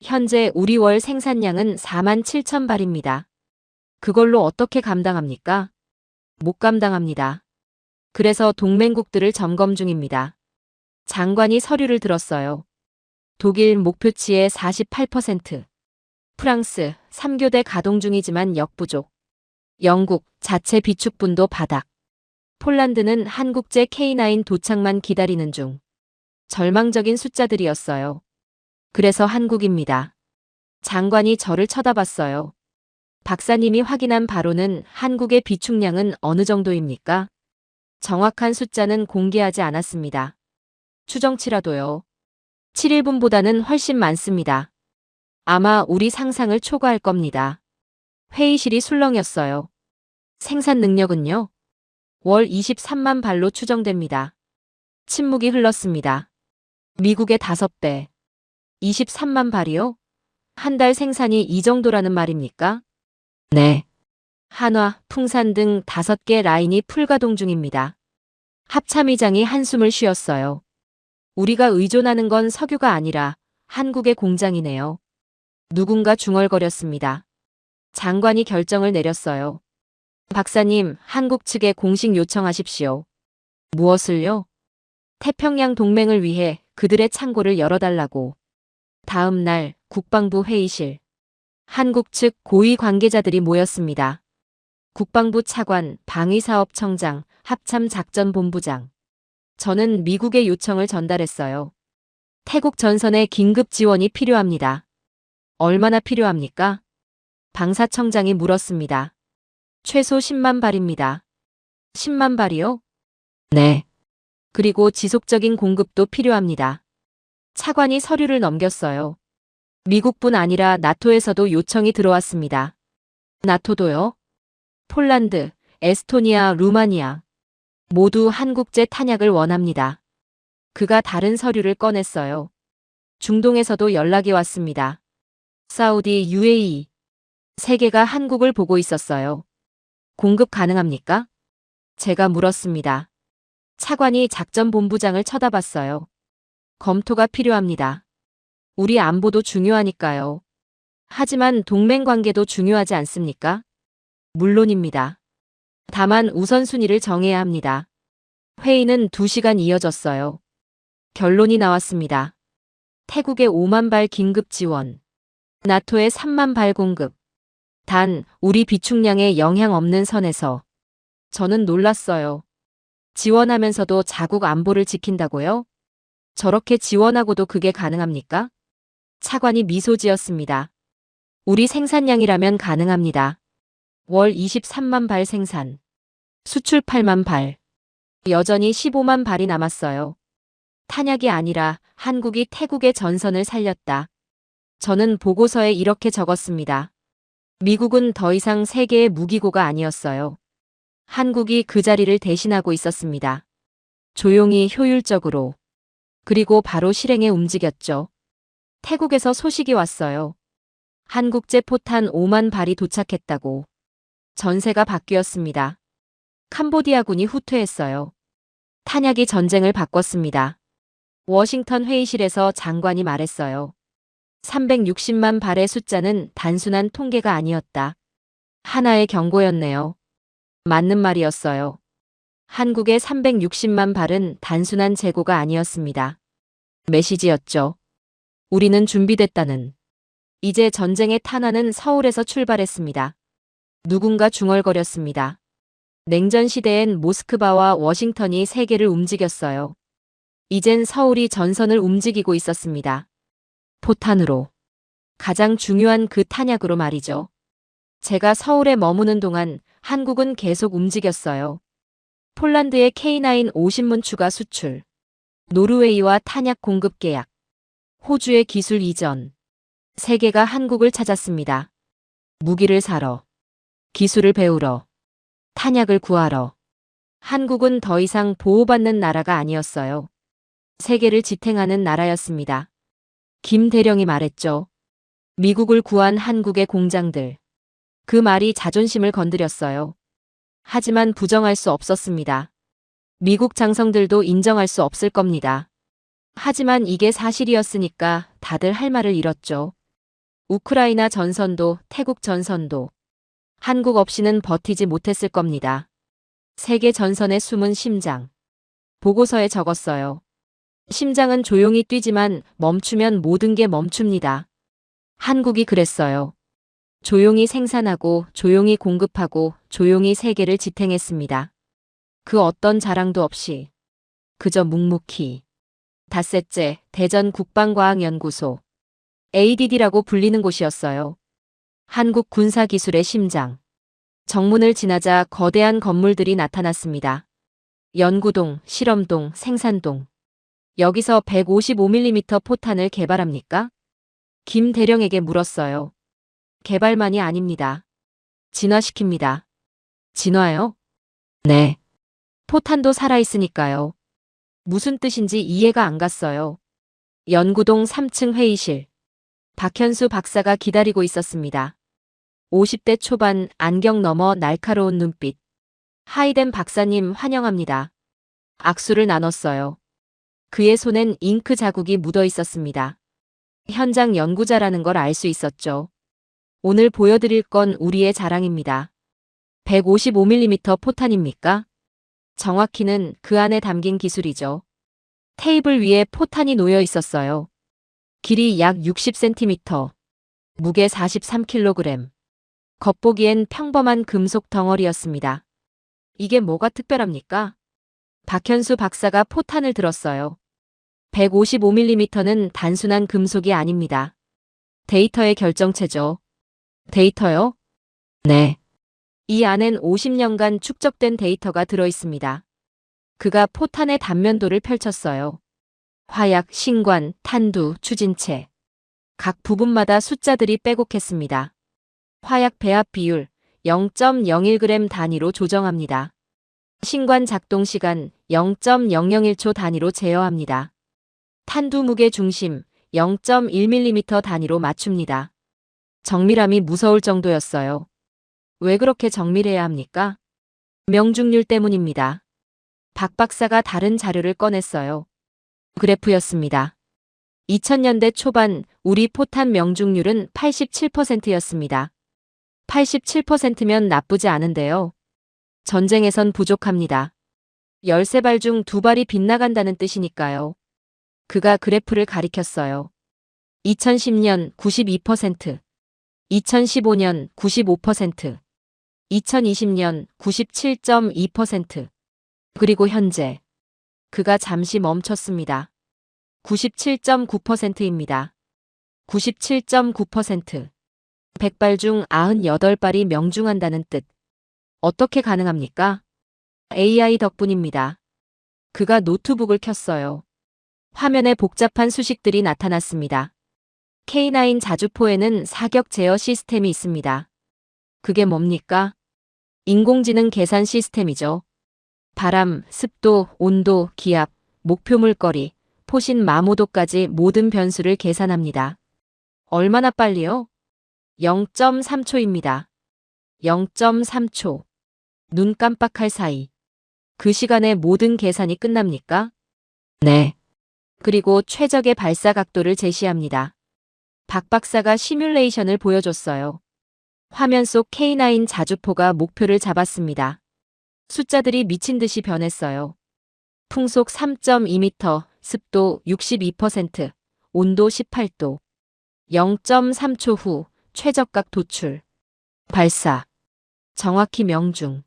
현재 우리 월 생산량은 4만 7천 발입니다. 그걸로 어떻게 감당합니까? 못 감당합니다. 그래서 동맹국들을 점검 중입니다. 장관이 서류를 들었어요. 독일 목표치의 48%. 프랑스 3교대 가동 중이지만 역부족. 영국 자체 비축분도 바닥. 폴란드는 한국제 K9 도착만 기다리는 중. 절망적인 숫자들이었어요. 그래서 한국입니다. 장관이 저를 쳐다봤어요. 박사님이 확인한 바로는 한국의 비축량은 어느 정도입니까? 정확한 숫자는 공개하지 않았습니다. 추정치라도요. 7일분보다는 훨씬 많습니다. 아마 우리 상상을 초과할 겁니다. 회의실이 술렁였어요. 생산 능력은요? 월 23만 발로 추정됩니다. 침묵이 흘렀습니다. 미국의 5배. 23만 발이요? 한 달 생산이 이 정도라는 말입니까? 네. 한화, 풍산 등 5개 라인이 풀가동 중입니다. 합참의장이 한숨을 쉬었어요. 우리가 의존하는 건 석유가 아니라 한국의 공장이네요. 누군가 중얼거렸습니다. 장관이 결정을 내렸어요. 박사님, 한국 측에 공식 요청하십시오. 무엇을요? 태평양 동맹을 위해 그들의 창고를 열어달라고. 다음 날 국방부 회의실. 한국 측 고위 관계자들이 모였습니다. 국방부 차관, 방위사업청장, 합참작전본부장. 저는 미국의 요청을 전달했어요. 태국 전선에 긴급 지원이 필요합니다. 얼마나 필요합니까? 방사청장이 물었습니다. 최소 10만 발입니다. 10만 발이요? 네. 그리고 지속적인 공급도 필요합니다. 차관이 서류를 넘겼어요. 미국뿐 아니라 나토에서도 요청이 들어왔습니다. 나토도요? 폴란드, 에스토니아, 루마니아. 모두 한국제 탄약을 원합니다. 그가 다른 서류를 꺼냈어요. 중동에서도 연락이 왔습니다. 사우디, UAE. 세 개가 한국을 보고 있었어요. 공급 가능합니까? 제가 물었습니다. 차관이 작전본부장을 쳐다봤어요. 검토가 필요합니다. 우리 안보도 중요하니까요. 하지만 동맹 관계도 중요하지 않습니까? 물론입니다. 다만 우선순위를 정해야 합니다. 회의는 2시간 이어졌어요. 결론이 나왔습니다. 태국의 5만 발 긴급 지원. 나토의 3만 발 공급. 단, 우리 비축량에 영향 없는 선에서. 저는 놀랐어요. 지원하면서도 자국 안보를 지킨다고요? 저렇게 지원하고도 그게 가능합니까? 차관이 미소 지었습니다. 우리 생산량이라면 가능합니다. 월 23만 발 생산. 수출 8만 발. 여전히 15만 발이 남았어요. 탄약이 아니라 한국이 태국의 전선을 살렸다. 저는 보고서에 이렇게 적었습니다. 미국은 더 이상 세계의 무기고가 아니었어요. 한국이 그 자리를 대신하고 있었습니다. 조용히 효율적으로. 그리고 바로 실행에 움직였죠. 태국에서 소식이 왔어요. 한국제 포탄 5만 발이 도착했다고. 전세가 바뀌었습니다. 캄보디아군이 후퇴했어요. 탄약이 전쟁을 바꿨습니다. 워싱턴 회의실에서 장관이 말했어요. 360만 발의 숫자는 단순한 통계가 아니었다. 하나의 경고였네요. 맞는 말이었어요. 한국의 360만 발은 단순한 재고가 아니었습니다. 메시지였죠. 우리는 준비됐다는. 이제 전쟁의 탄환은 서울에서 출발했습니다. 누군가 중얼거렸습니다. 냉전 시대엔 모스크바와 워싱턴이 세계를 움직였어요. 이젠 서울이 전선을 움직이고 있었습니다. 포탄으로. 가장 중요한 그 탄약으로 말이죠. 제가 서울에 머무는 동안 한국은 계속 움직였어요. 폴란드의 K9 50문 추가 수출. 노르웨이와 탄약 공급 계약. 호주의 기술 이전. 세계가 한국을 찾았습니다. 무기를 사러. 기술을 배우러. 탄약을 구하러. 한국은 더 이상 보호받는 나라가 아니었어요. 세계를 지탱하는 나라였습니다. 김 대령이 말했죠. 미국을 구한 한국의 공장들. 그 말이 자존심을 건드렸어요. 하지만 부정할 수 없었습니다. 미국 장성들도 인정할 수 없을 겁니다. 하지만 이게 사실이었으니까 다들 할 말을 잃었죠. 우크라이나 전선도 태국 전선도 한국 없이는 버티지 못했을 겁니다. 세계 전선의 숨은 심장. 보고서에 적었어요. 심장은 조용히 뛰지만 멈추면 모든 게 멈춥니다. 한국이 그랬어요. 조용히 생산하고 조용히 공급하고 조용히 세계를 지탱했습니다. 그 어떤 자랑도 없이. 그저 묵묵히. 닷새째 대전 국방과학연구소. ADD라고 불리는 곳이었어요. 한국 군사기술의 심장. 정문을 지나자 거대한 건물들이 나타났습니다. 연구동, 실험동, 생산동. 여기서 155mm 포탄을 개발합니까? 김 대령에게 물었어요. 개발만이 아닙니다. 진화시킵니다. 진화요? 네. 포탄도 살아있으니까요. 무슨 뜻인지 이해가 안 갔어요. 연구동 3층 회의실. 박현수 박사가 기다리고 있었습니다. 50대 초반, 안경 너머 날카로운 눈빛. 하이덴 박사님 환영합니다. 악수를 나눴어요. 그의 손엔 잉크 자국이 묻어 있었습니다. 현장 연구자라는 걸 알 수 있었죠. 오늘 보여드릴 건 우리의 자랑입니다. 155mm 포탄입니까? 정확히는 그 안에 담긴 기술이죠. 테이블 위에 포탄이 놓여 있었어요. 길이 약 60cm, 무게 43kg. 겉보기엔 평범한 금속 덩어리였습니다. 이게 뭐가 특별합니까? 박현수 박사가 포탄을 들었어요. 155mm는 단순한 금속이 아닙니다. 데이터의 결정체죠. 데이터요? 네. 이 안엔 50년간 축적된 데이터가 들어 있습니다. 그가 포탄의 단면도를 펼쳤어요. 화약, 신관, 탄두, 추진체. 각 부분마다 숫자들이 빼곡했습니다. 화약 배합 비율 0.01g 단위로 조정합니다. 신관 작동 시간 0.001초 단위로 제어합니다. 탄두 무게 중심 0.1mm 단위로 맞춥니다. 정밀함이 무서울 정도였어요. 왜 그렇게 정밀해야 합니까? 명중률 때문입니다. 박 박사가 다른 자료를 꺼냈어요. 그래프였습니다. 2000년대 초반 우리 포탄 명중률은 87%였습니다. 87%면 나쁘지 않은데요. 전쟁에선 부족합니다. 13발 중 2발이 빗나간다는 뜻이니까요. 그가 그래프를 가리켰어요. 2010년 92%, 2015년 95%, 2020년 97.2%, 그리고 현재 그가 잠시 멈췄습니다. 97.9%입니다. 97.9%. 100발 중 98발이 명중한다는 뜻. 어떻게 가능합니까? AI 덕분입니다. 그가 노트북을 켰어요. 화면에 복잡한 수식들이 나타났습니다. K9 자주포에는 사격 제어 시스템이 있습니다. 그게 뭡니까? 인공지능 계산 시스템이죠. 바람, 습도, 온도, 기압, 목표 물거리, 포신 마모도까지 모든 변수를 계산합니다. 얼마나 빨리요? 0.3초입니다. 0.3초. 눈 깜빡할 사이. 그 시간에 모든 계산이 끝납니까? 네. 그리고 최적의 발사 각도를 제시합니다. 박 박사가 시뮬레이션을 보여줬어요. 화면 속 K9 자주포가 목표를 잡았습니다. 숫자들이 미친 듯이 변했어요. 풍속 3.2m, 습도 62%, 온도 18도. 0.3초 후 최적각 도출. 발사. 정확히 명중.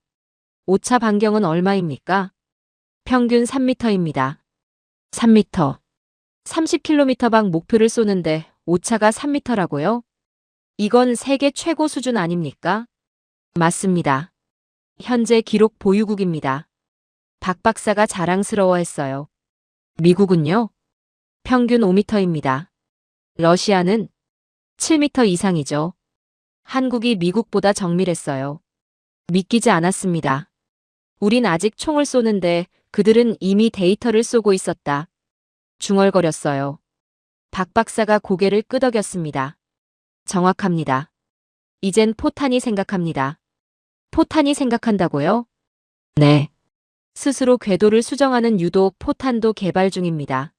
오차 반경은 얼마입니까? 평균 3m입니다. 3m. 30km 방 목표를 쏘는데 오차가 3m라고요? 이건 세계 최고 수준 아닙니까? 맞습니다. 현재 기록 보유국입니다. 박 박사가 자랑스러워했어요. 미국은요? 평균 5m입니다. 러시아는 7m 이상이죠. 한국이 미국보다 정밀했어요. 믿기지 않았습니다. 우린 아직 총을 쏘는데 그들은 이미 데이터를 쏘고 있었다. 중얼거렸어요. 박 박사가 고개를 끄덕였습니다. 정확합니다. 이젠 포탄이 생각합니다. 포탄이 생각한다고요? 네. 스스로 궤도를 수정하는 유도 포탄도 개발 중입니다.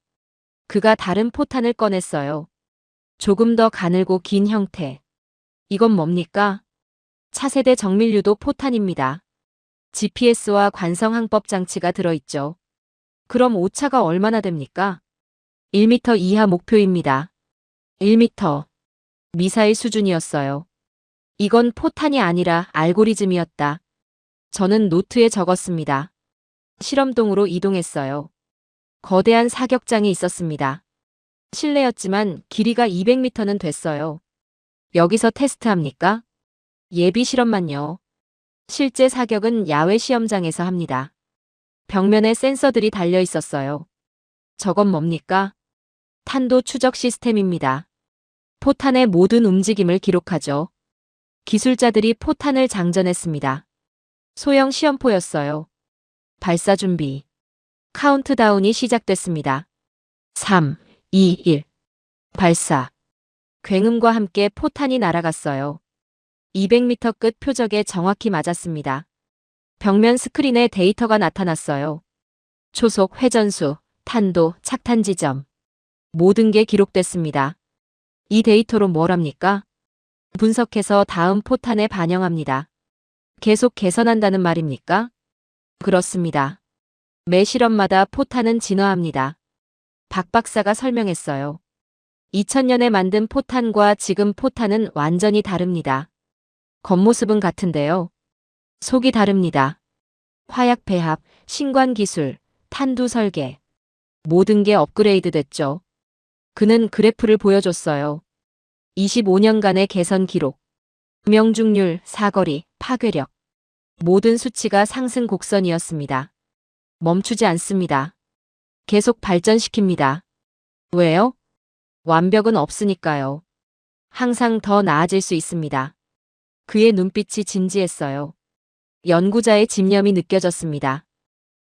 그가 다른 포탄을 꺼냈어요. 조금 더 가늘고 긴 형태. 이건 뭡니까? 차세대 정밀유도 포탄입니다. GPS와 관성항법 장치가 들어있죠. 그럼 오차가 얼마나 됩니까? 1m 이하 목표입니다. 1m. 미사일 수준이었어요. 이건 포탄이 아니라 알고리즘이었다. 저는 노트에 적었습니다. 실험동으로 이동했어요. 거대한 사격장이 있었습니다. 실내였지만 길이가 200m는 됐어요. 여기서 테스트합니까? 예비 실험만요. 실제 사격은 야외 시험장에서 합니다. 벽면에 센서들이 달려 있었어요. 저건 뭡니까? 탄도 추적 시스템입니다. 포탄의 모든 움직임을 기록하죠. 기술자들이 포탄을 장전했습니다. 소형 시험포였어요. 발사 준비. 카운트다운이 시작됐습니다. 3, 2, 1. 발사. 굉음과 함께 포탄이 날아갔어요. 200m 끝 표적에 정확히 맞았습니다. 벽면 스크린에 데이터가 나타났어요. 초속, 회전수, 탄도, 착탄 지점. 모든 게 기록됐습니다. 이 데이터로 뭘 합니까? 분석해서 다음 포탄에 반영합니다. 계속 개선한다는 말입니까? 그렇습니다. 매 실험마다 포탄은 진화합니다. 박 박사가 설명했어요. 2000년에 만든 포탄과 지금 포탄은 완전히 다릅니다. 겉모습은 같은데요. 속이 다릅니다. 화약 배합, 신관 기술, 탄두 설계. 모든 게 업그레이드 됐죠. 그는 그래프를 보여줬어요. 25년간의 개선 기록. 명중률, 사거리, 파괴력. 모든 수치가 상승 곡선이었습니다. 멈추지 않습니다. 계속 발전시킵니다. 왜요? 완벽은 없으니까요. 항상 더 나아질 수 있습니다. 그의 눈빛이 진지했어요. 연구자의 집념이 느껴졌습니다.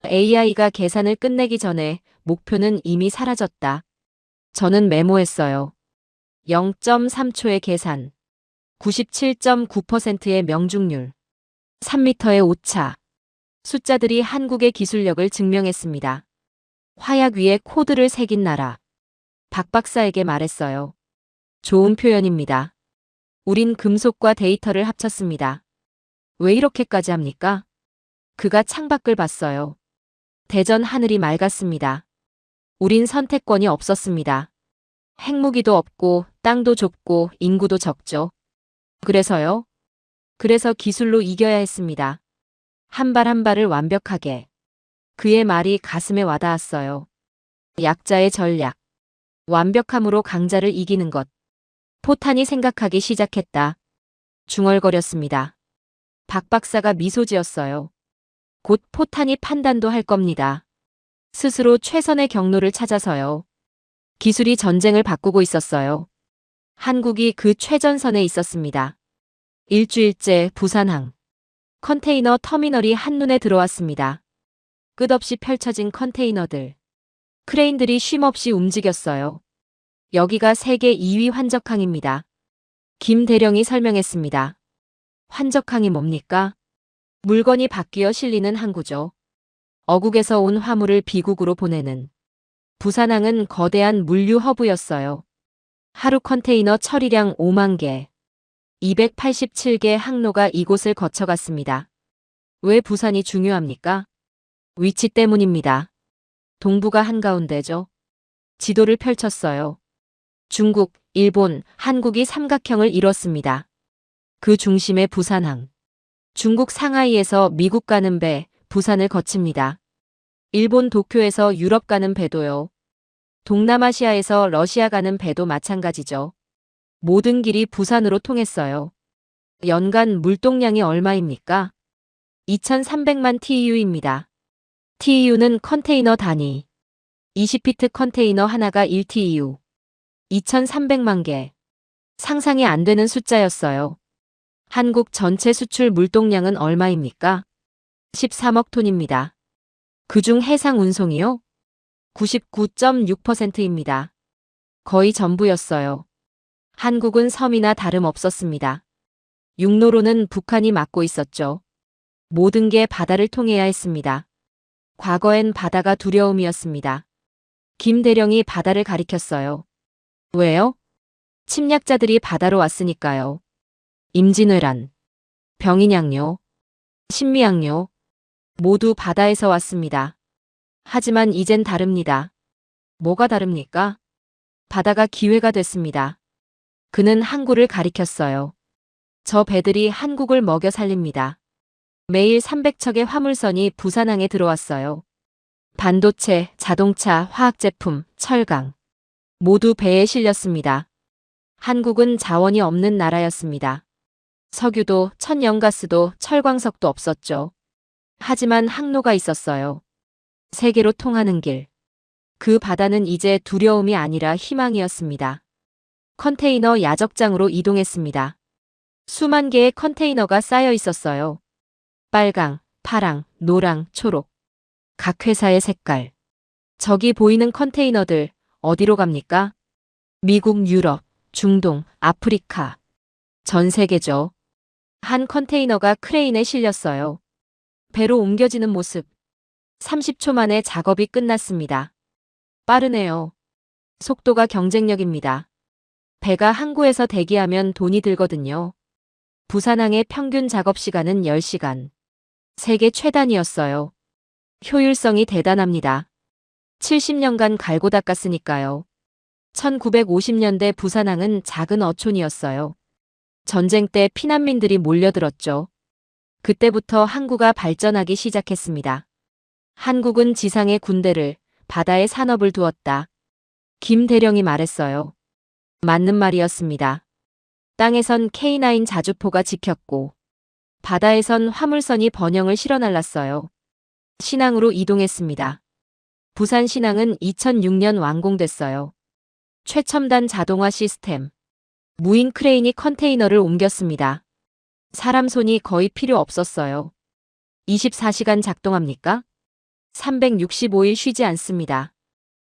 AI가 계산을 끝내기 전에 목표는 이미 사라졌다. 저는 메모했어요. 0.3초의 계산. 97.9%의 명중률. 3m의 오차. 숫자들이 한국의 기술력을 증명했습니다. 화약 위에 코드를 새긴 나라. 박 박사에게 말했어요. 좋은 표현입니다. 우린 금속과 데이터를 합쳤습니다. 왜 이렇게까지 합니까? 그가 창밖을 봤어요. 대전 하늘이 맑았습니다. 우린 선택권이 없었습니다. 핵무기도 없고 땅도 좁고 인구도 적죠. 그래서요? 그래서 기술로 이겨야 했습니다. 한 발 한 발을 완벽하게. 그의 말이 가슴에 와닿았어요. 약자의 전략. 완벽함으로 강자를 이기는 것. 포탄이 생각하기 시작했다. 중얼거렸습니다. 박 박사가 미소 지었어요. 곧 포탄이 판단도 할 겁니다. 스스로 최선의 경로를 찾아서요. 기술이 전쟁을 바꾸고 있었어요. 한국이 그 최전선에 있었습니다. 일주일째 부산항. 컨테이너 터미널이 한눈에 들어왔습니다. 끝없이 펼쳐진 컨테이너들. 크레인들이 쉼없이 움직였어요. 여기가 세계 2위 환적항입니다. 김 대령이 설명했습니다. 환적항이 뭡니까? 물건이 바뀌어 실리는 항구죠. 어국에서 온 화물을 비국으로 보내는. 부산항은 거대한 물류 허브였어요. 하루 컨테이너 처리량 5만 개. 287개 항로가 이곳을 거쳐갔습니다. 왜 부산이 중요합니까? 위치 때문입니다. 동부가 한가운데죠. 지도를 펼쳤어요. 중국, 일본, 한국이 삼각형을 이뤘습니다. 그 중심에 부산항. 중국 상하이에서 미국 가는 배, 부산을 거칩니다. 일본 도쿄에서 유럽 가는 배도요. 동남아시아에서 러시아 가는 배도 마찬가지죠. 모든 길이 부산으로 통했어요. 연간 물동량이 얼마입니까? 2300만 TEU입니다. TEU는 컨테이너 단위. 20피트 컨테이너 하나가 1TEU. 2300만 개. 상상이 안 되는 숫자였어요. 한국 전체 수출 물동량은 얼마입니까? 13억 톤입니다. 그중 해상 운송이요? 99.6%입니다. 거의 전부였어요. 한국은 섬이나 다름없었습니다. 육로로는 북한이 막고 있었죠. 모든 게 바다를 통해야 했습니다. 과거엔 바다가 두려움이었습니다. 김 대령이 바다를 가리켰어요. 왜요? 침략자들이 바다로 왔으니까요. 임진왜란, 병인양요, 신미양요, 모두 바다에서 왔습니다. 하지만 이젠 다릅니다. 뭐가 다릅니까? 바다가 기회가 됐습니다. 그는 항구를 가리켰어요. 저 배들이 한국을 먹여 살립니다. 매일 300척의 화물선이 부산항에 들어왔어요. 반도체, 자동차, 화학제품, 철강. 모두 배에 실렸습니다. 한국은 자원이 없는 나라였습니다. 석유도, 천연가스도, 철광석도 없었죠. 하지만 항로가 있었어요. 세계로 통하는 길. 그 바다는 이제 두려움이 아니라 희망이었습니다. 컨테이너 야적장으로 이동했습니다. 수만 개의 컨테이너가 쌓여 있었어요. 빨강, 파랑, 노랑, 초록. 각 회사의 색깔. 저기 보이는 컨테이너들 어디로 갑니까? 미국, 유럽, 중동, 아프리카. 전 세계죠. 한 컨테이너가 크레인에 실렸어요. 배로 옮겨지는 모습. 30초 만에 작업이 끝났습니다. 빠르네요. 속도가 경쟁력입니다. 배가 항구에서 대기하면 돈이 들거든요. 부산항의 평균 작업 시간은 10시간. 세계 최단이었어요. 효율성이 대단합니다. 70년간 갈고 닦았으니까요. 1950년대 부산항은 작은 어촌이었어요. 전쟁 때 피난민들이 몰려들었죠. 그때부터 항구가 발전하기 시작했습니다. 한국은 지상에 군대를, 바다에 산업을 두었다. 김 대령이 말했어요. 맞는 말이었습니다. 땅에선 K9 자주포가 지켰고, 바다에선 화물선이 번영을 실어날랐어요. 신항으로 이동했습니다. 부산 신항은 2006년 완공됐어요. 최첨단 자동화 시스템, 무인 크레인이 컨테이너를 옮겼습니다. 사람 손이 거의 필요 없었어요. 24시간 작동합니까? 365일 쉬지 않습니다.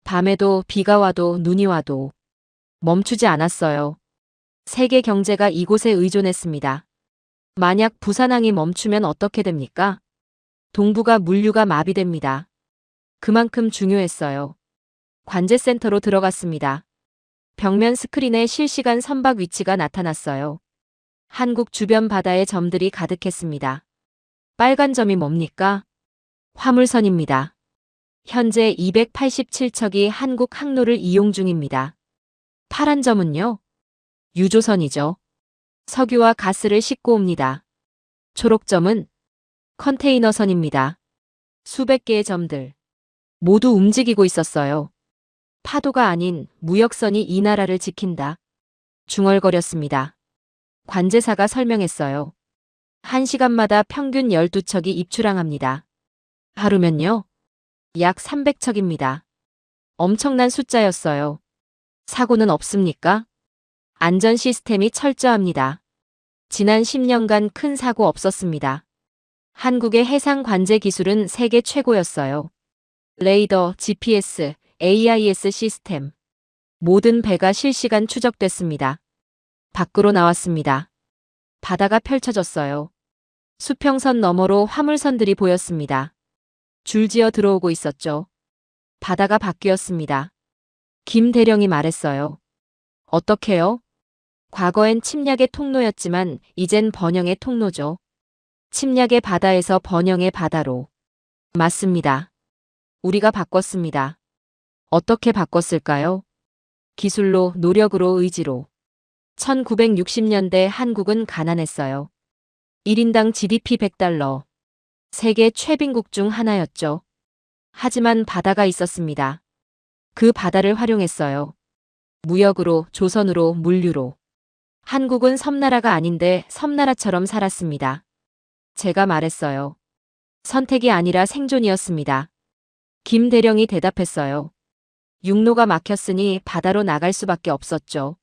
밤에도 비가 와도 눈이 와도 멈추지 않았어요. 세계 경제가 이곳에 의존했습니다. 만약 부산항이 멈추면 어떻게 됩니까? 동북아 물류가 마비됩니다. 그만큼 중요했어요. 관제센터로 들어갔습니다. 벽면 스크린에 실시간 선박 위치가 나타났어요. 한국 주변 바다에 점들이 가득했습니다. 빨간 점이 뭡니까? 화물선입니다. 현재 287척이 한국 항로를 이용 중입니다. 파란 점은요? 유조선이죠. 석유와 가스를 싣고 옵니다. 초록점은 컨테이너선입니다. 수백 개의 점들 모두 움직이고 있었어요. 파도가 아닌 무역선이 이 나라를 지킨다. 중얼거렸습니다. 관제사가 설명했어요. 1시간마다 평균 12척이 입출항합니다. 하루면요? 약 300척입니다. 엄청난 숫자였어요. 사고는 없습니까? 안전 시스템이 철저합니다. 지난 10년간 큰 사고 없었습니다. 한국의 해상 관제 기술은 세계 최고였어요. 레이더, GPS, AIS 시스템. 모든 배가 실시간 추적됐습니다. 밖으로 나왔습니다. 바다가 펼쳐졌어요. 수평선 너머로 화물선들이 보였습니다. 줄지어 들어오고 있었죠. 바다가 바뀌었습니다. 김 대령이 말했어요. 어떻게요? 과거엔 침략의 통로였지만 이젠 번영의 통로죠. 침략의 바다에서 번영의 바다로. 맞습니다. 우리가 바꿨습니다. 어떻게 바꿨을까요? 기술로, 노력으로, 의지로. 1960년대 한국은 가난했어요. 1인당 GDP 100달러. 세계 최빈국 중 하나였죠. 하지만 바다가 있었습니다. 그 바다를 활용했어요. 무역으로, 조선으로, 물류로. 한국은 섬나라가 아닌데 섬나라처럼 살았습니다. 제가 말했어요. 선택이 아니라 생존이었습니다. 김 대령이 대답했어요. 육로가 막혔으니 바다로 나갈 수밖에 없었죠.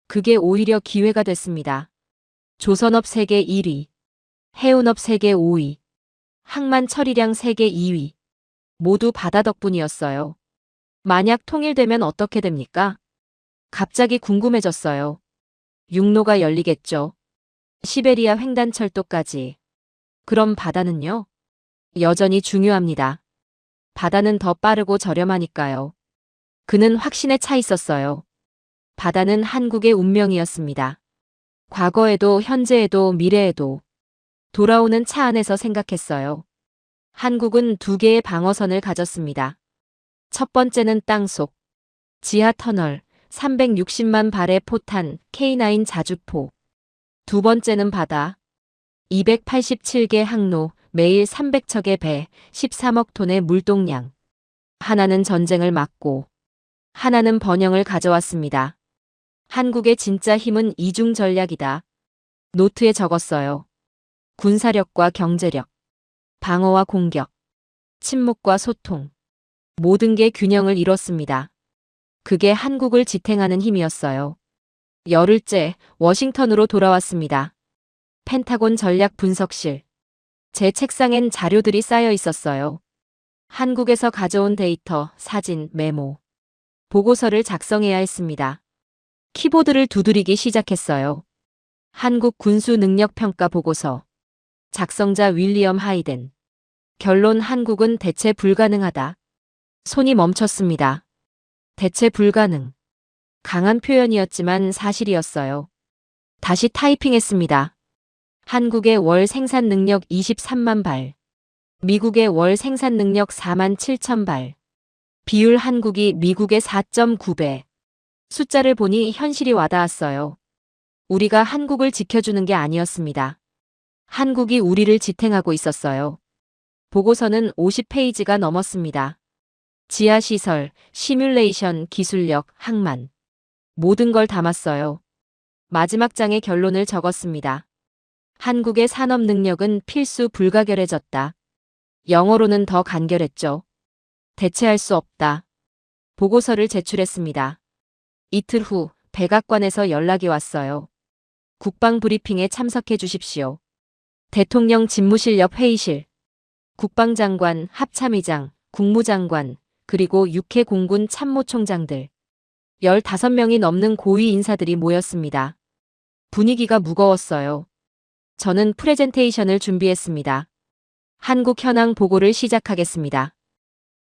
그게 오히려 기회가 됐습니다. 조선업 세계 1위, 해운업 세계 5위, 항만 처리량 세계 2위. 모두 바다 덕분이었어요. 만약 통일되면 어떻게 됩니까? 갑자기 궁금해졌어요. 육로가 열리겠죠. 시베리아 횡단철도까지. 그럼 바다는요? 여전히 중요합니다. 바다는 더 빠르고 저렴하니까요. 그는 확신에 차 있었어요. 바다는 한국의 운명이었습니다. 과거에도 현재에도 미래에도 돌아오는 차 안에서 생각했어요. 한국은 2개의 방어선을 가졌습니다. 첫 번째는 땅속, 지하 터널, 360만 발의 포탄, K9 자주포. 두 번째는 바다, 287개 항로, 매일 300척의 배, 13억 톤의 물동량. 하나는 전쟁을 막고, 하나는 번영을 가져왔습니다. 한국의 진짜 힘은 이중 전략이다. 노트에 적었어요. 군사력과 경제력, 방어와 공격, 침묵과 소통. 모든 게 균형을 이뤘습니다. 그게 한국을 지탱하는 힘이었어요. 열흘째 워싱턴으로 돌아왔습니다. 펜타곤 전략 분석실. 제 책상엔 자료들이 쌓여 있었어요. 한국에서 가져온 데이터, 사진, 메모. 보고서를 작성해야 했습니다. 키보드를 두드리기 시작했어요. 한국 군수 능력 평가 보고서. 작성자 윌리엄 하이덴. 결론 한국은 대체 불가능하다. 손이 멈췄습니다. 대체 불가능. 강한 표현이었지만 사실이었어요. 다시 타이핑했습니다. 한국의 월 생산 능력 23만 발. 미국의 월 생산 능력 4만 7천 발. 비율 한국이 미국의 4.9배. 숫자를 보니 현실이 와닿았어요. 우리가 한국을 지켜주는 게 아니었습니다. 한국이 우리를 지탱하고 있었어요. 보고서는 50페이지가 넘었습니다. 지하시설, 시뮬레이션, 기술력, 항만. 모든 걸 담았어요. 마지막 장에 결론을 적었습니다. 한국의 산업 능력은 필수 불가결해졌다. 영어로는 더 간결했죠. 대체할 수 없다. 보고서를 제출했습니다. 이틀 후 백악관에서 연락이 왔어요. 국방 브리핑에 참석해 주십시오. 대통령 집무실 옆 회의실. 국방장관, 합참의장, 국무장관, 그리고 육해 공군 참모총장들. 15명이 넘는 고위 인사들이 모였습니다. 분위기가 무거웠어요. 저는 프레젠테이션을 준비했습니다. 한국 현황 보고를 시작하겠습니다.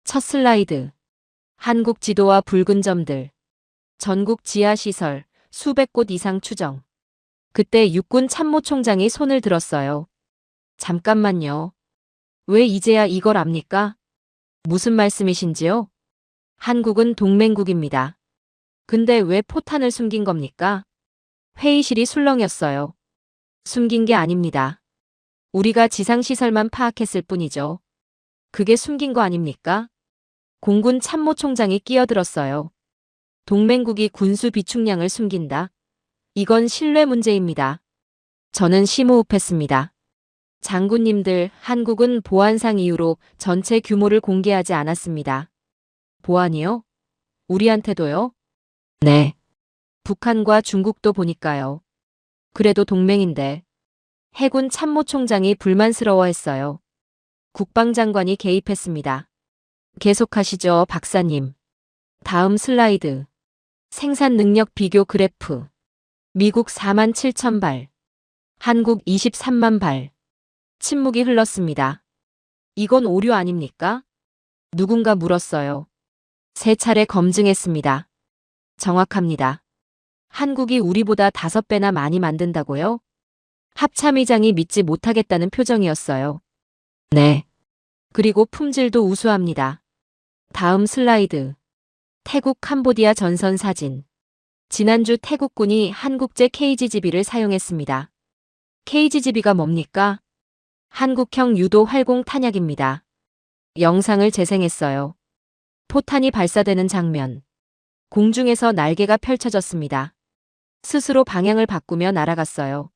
첫 슬라이드. 한국 지도와 붉은 점들. 전국 지하시설, 수백 곳 이상 추정. 그때 육군 참모총장이 손을 들었어요. 잠깐만요. 왜 이제야 이걸 압니까? 무슨 말씀이신지요? 한국은 동맹국입니다. 근데 왜 포탄을 숨긴 겁니까? 회의실이 술렁였어요. 숨긴 게 아닙니다. 우리가 지상시설만 파악했을 뿐이죠. 그게 숨긴 거 아닙니까? 공군 참모총장이 끼어들었어요. 동맹국이 군수 비축량을 숨긴다. 이건 신뢰 문제입니다. 저는 심호흡했습니다. 장군님들, 한국은 보안상 이유로 전체 규모를 공개하지 않았습니다. 보안이요? 우리한테도요? 네. 북한과 중국도 보니까요. 그래도 동맹인데. 해군 참모총장이 불만스러워했어요. 국방장관이 개입했습니다. 계속하시죠, 박사님. 다음 슬라이드. 생산 능력 비교 그래프. 미국 4만 7천 발. 한국 23만 발. 침묵이 흘렀습니다. 이건 오류 아닙니까? 누군가 물었어요. 3차례 검증했습니다. 정확합니다. 한국이 우리보다 5배나 많이 만든다고요? 합참의장이 믿지 못하겠다는 표정이었어요. 네. 그리고 품질도 우수합니다. 다음 슬라이드. 태국 캄보디아 전선 사진. 지난주 태국군이 한국제 KGGB를 사용했습니다. KGGB가 뭡니까? 한국형 유도 활공 탄약입니다. 영상을 재생했어요. 포탄이 발사되는 장면. 공중에서 날개가 펼쳐졌습니다. 스스로 방향을 바꾸며 날아갔어요.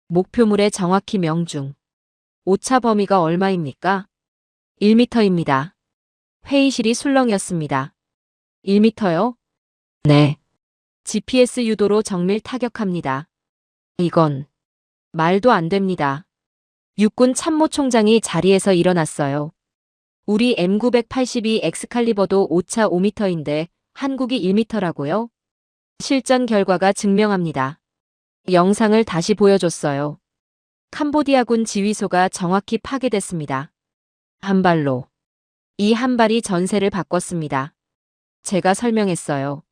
목표물에 정확히 명중. 오차 범위가 얼마입니까? 1m입니다. 회의실이 술렁였습니다. 1m요? 네. GPS 유도로 정밀 타격합니다. 이건 말도 안 됩니다. 육군 참모총장이 자리에서 일어났어요. 우리 M982 엑스칼리버도 오차 5m인데 한국이 1m라고요? 실전 결과가 증명합니다. 영상을 다시 보여줬어요. 캄보디아군 지휘소가 정확히 파괴됐습니다. 한 발로. 이 한 발이 전세를 바꿨습니다. 제가 설명했어요.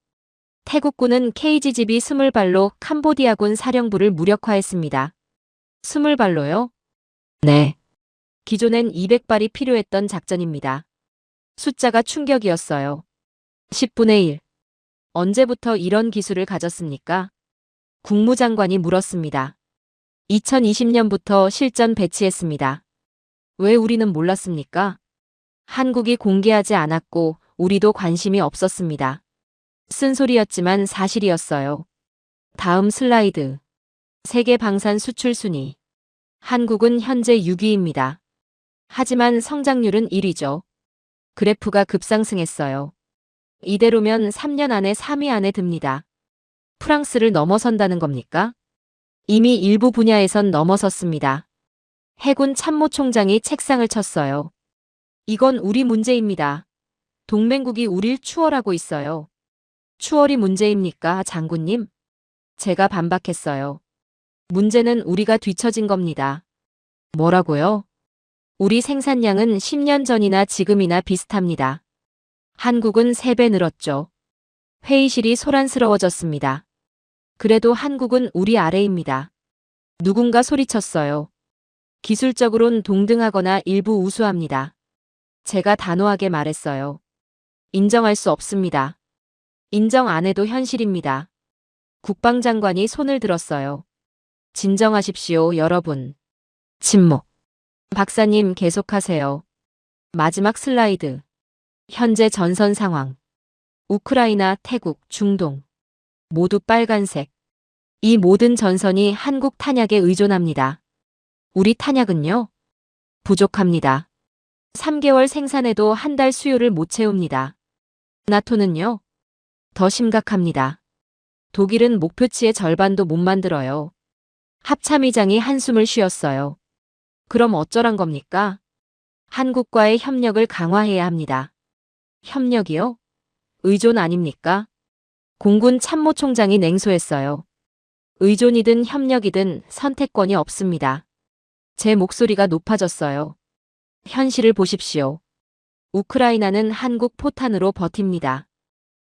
태국군은 KGGB 20발로 캄보디아군 사령부를 무력화했습니다. 20발로요? 네. 기존엔 200발이 필요했던 작전입니다. 숫자가 충격이었어요. 10분의 1. 언제부터 이런 기술을 가졌습니까? 국무장관이 물었습니다. 2020년부터 실전 배치했습니다. 왜 우리는 몰랐습니까? 한국이 공개하지 않았고 우리도 관심이 없었습니다. 쓴소리였지만 사실이었어요. 다음 슬라이드. 세계 방산 수출 순위. 한국은 현재 6위입니다. 하지만 성장률은 1위죠. 그래프가 급상승했어요. 이대로면 3년 안에 3위 안에 듭니다. 프랑스를 넘어선다는 겁니까? 이미 일부 분야에선 넘어섰습니다. 해군 참모총장이 책상을 쳤어요. 이건 우리 문제입니다. 동맹국이 우릴 추월하고 있어요. 추월이 문제입니까, 장군님? 제가 반박했어요. 문제는 우리가 뒤처진 겁니다. 뭐라고요? 우리 생산량은 10년 전이나 지금이나 비슷합니다. 한국은 3배 늘었죠. 회의실이 소란스러워졌습니다. 그래도 한국은 우리 아래입니다. 누군가 소리쳤어요. 기술적으론 동등하거나 일부 우수합니다. 제가 단호하게 말했어요. 인정할 수 없습니다. 인정 안 해도 현실입니다. 국방장관이 손을 들었어요. 진정하십시오, 여러분. 침묵. 박사님 계속하세요. 마지막 슬라이드. 현재 전선 상황. 우크라이나, 태국, 중동. 모두 빨간색. 이 모든 전선이 한국 탄약에 의존합니다. 우리 탄약은요? 부족합니다. 3개월 생산해도 한 달 수요를 못 채웁니다. 나토는요? 더 심각합니다. 독일은 목표치의 절반도 못 만들어요. 합참의장이 한숨을 쉬었어요. 그럼 어쩌란 겁니까? 한국과의 협력을 강화해야 합니다. 협력이요? 의존 아닙니까? 공군 참모총장이 냉소했어요. 의존이든 협력이든 선택권이 없습니다. 제 목소리가 높아졌어요. 현실을 보십시오. 우크라이나는 한국 포탄으로 버팁니다.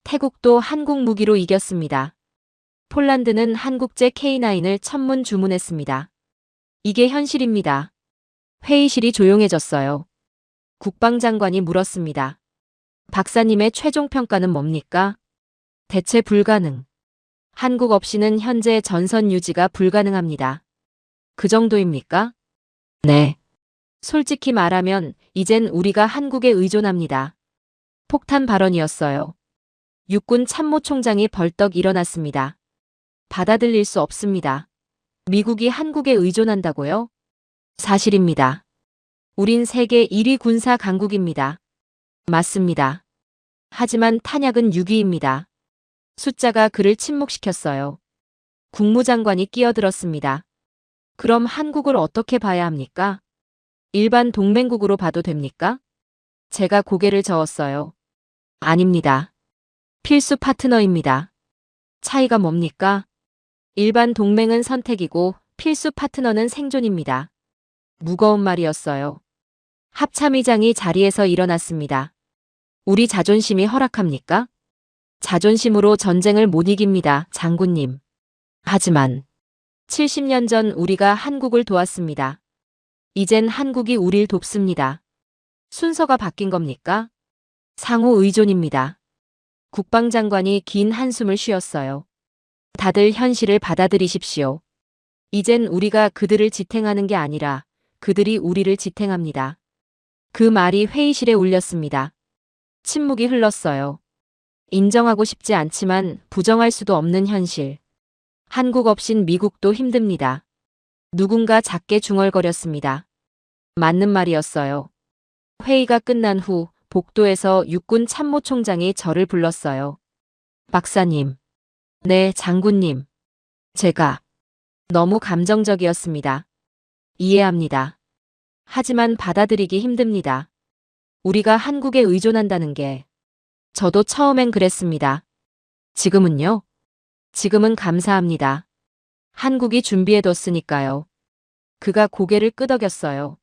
태국도 한국 무기로 이겼습니다. 폴란드는 한국제 K9을 천문 주문했습니다. 이게 현실입니다. 회의실이 조용해졌어요. 국방장관이 물었습니다. 박사님의 최종 평가는 뭡니까? 대체 불가능. 한국 없이는 현재 전선 유지가 불가능합니다. 그 정도입니까? 네. 솔직히 말하면 이젠 우리가 한국에 의존합니다. 폭탄 발언이었어요. 육군 참모총장이 벌떡 일어났습니다. 받아들일 수 없습니다. 미국이 한국에 의존한다고요? 사실입니다. 우린 세계 1위 군사 강국입니다. 맞습니다. 하지만 탄약은 6위입니다. 숫자가 그를 침묵시켰어요. 국무장관이 끼어들었습니다. 그럼 한국을 어떻게 봐야 합니까? 일반 동맹국으로 봐도 됩니까? 제가 고개를 저었어요. 아닙니다. 필수 파트너입니다. 차이가 뭡니까? 일반 동맹은 선택이고 필수 파트너는 생존입니다. 무거운 말이었어요. 합참의장이 자리에서 일어났습니다. 우리 자존심이 허락합니까? 자존심으로 전쟁을 못 이깁니다, 장군님. 하지만 70년 전 우리가 한국을 도왔습니다. 이젠 한국이 우릴 돕습니다. 순서가 바뀐 겁니까? 상호 의존입니다. 국방장관이 긴 한숨을 쉬었어요. 다들 현실을 받아들이십시오. 이젠 우리가 그들을 지탱하는 게 아니라 그들이 우리를 지탱합니다. 그 말이 회의실에 울렸습니다. 침묵이 흘렀어요. 인정하고 싶지 않지만 부정할 수도 없는 현실. 한국 없인 미국도 힘듭니다. 누군가 작게 중얼거렸습니다. 맞는 말이었어요. 회의가 끝난 후 복도에서 육군 참모총장이 저를 불렀어요. 박사님. 네, 장군님. 제가 너무 감정적이었습니다. 이해합니다. 하지만 받아들이기 힘듭니다. 우리가 한국에 의존한다는 게 저도 처음엔 그랬습니다. 지금은요? 지금은 감사합니다. 한국이 준비해뒀으니까요. 그가 고개를 끄덕였어요.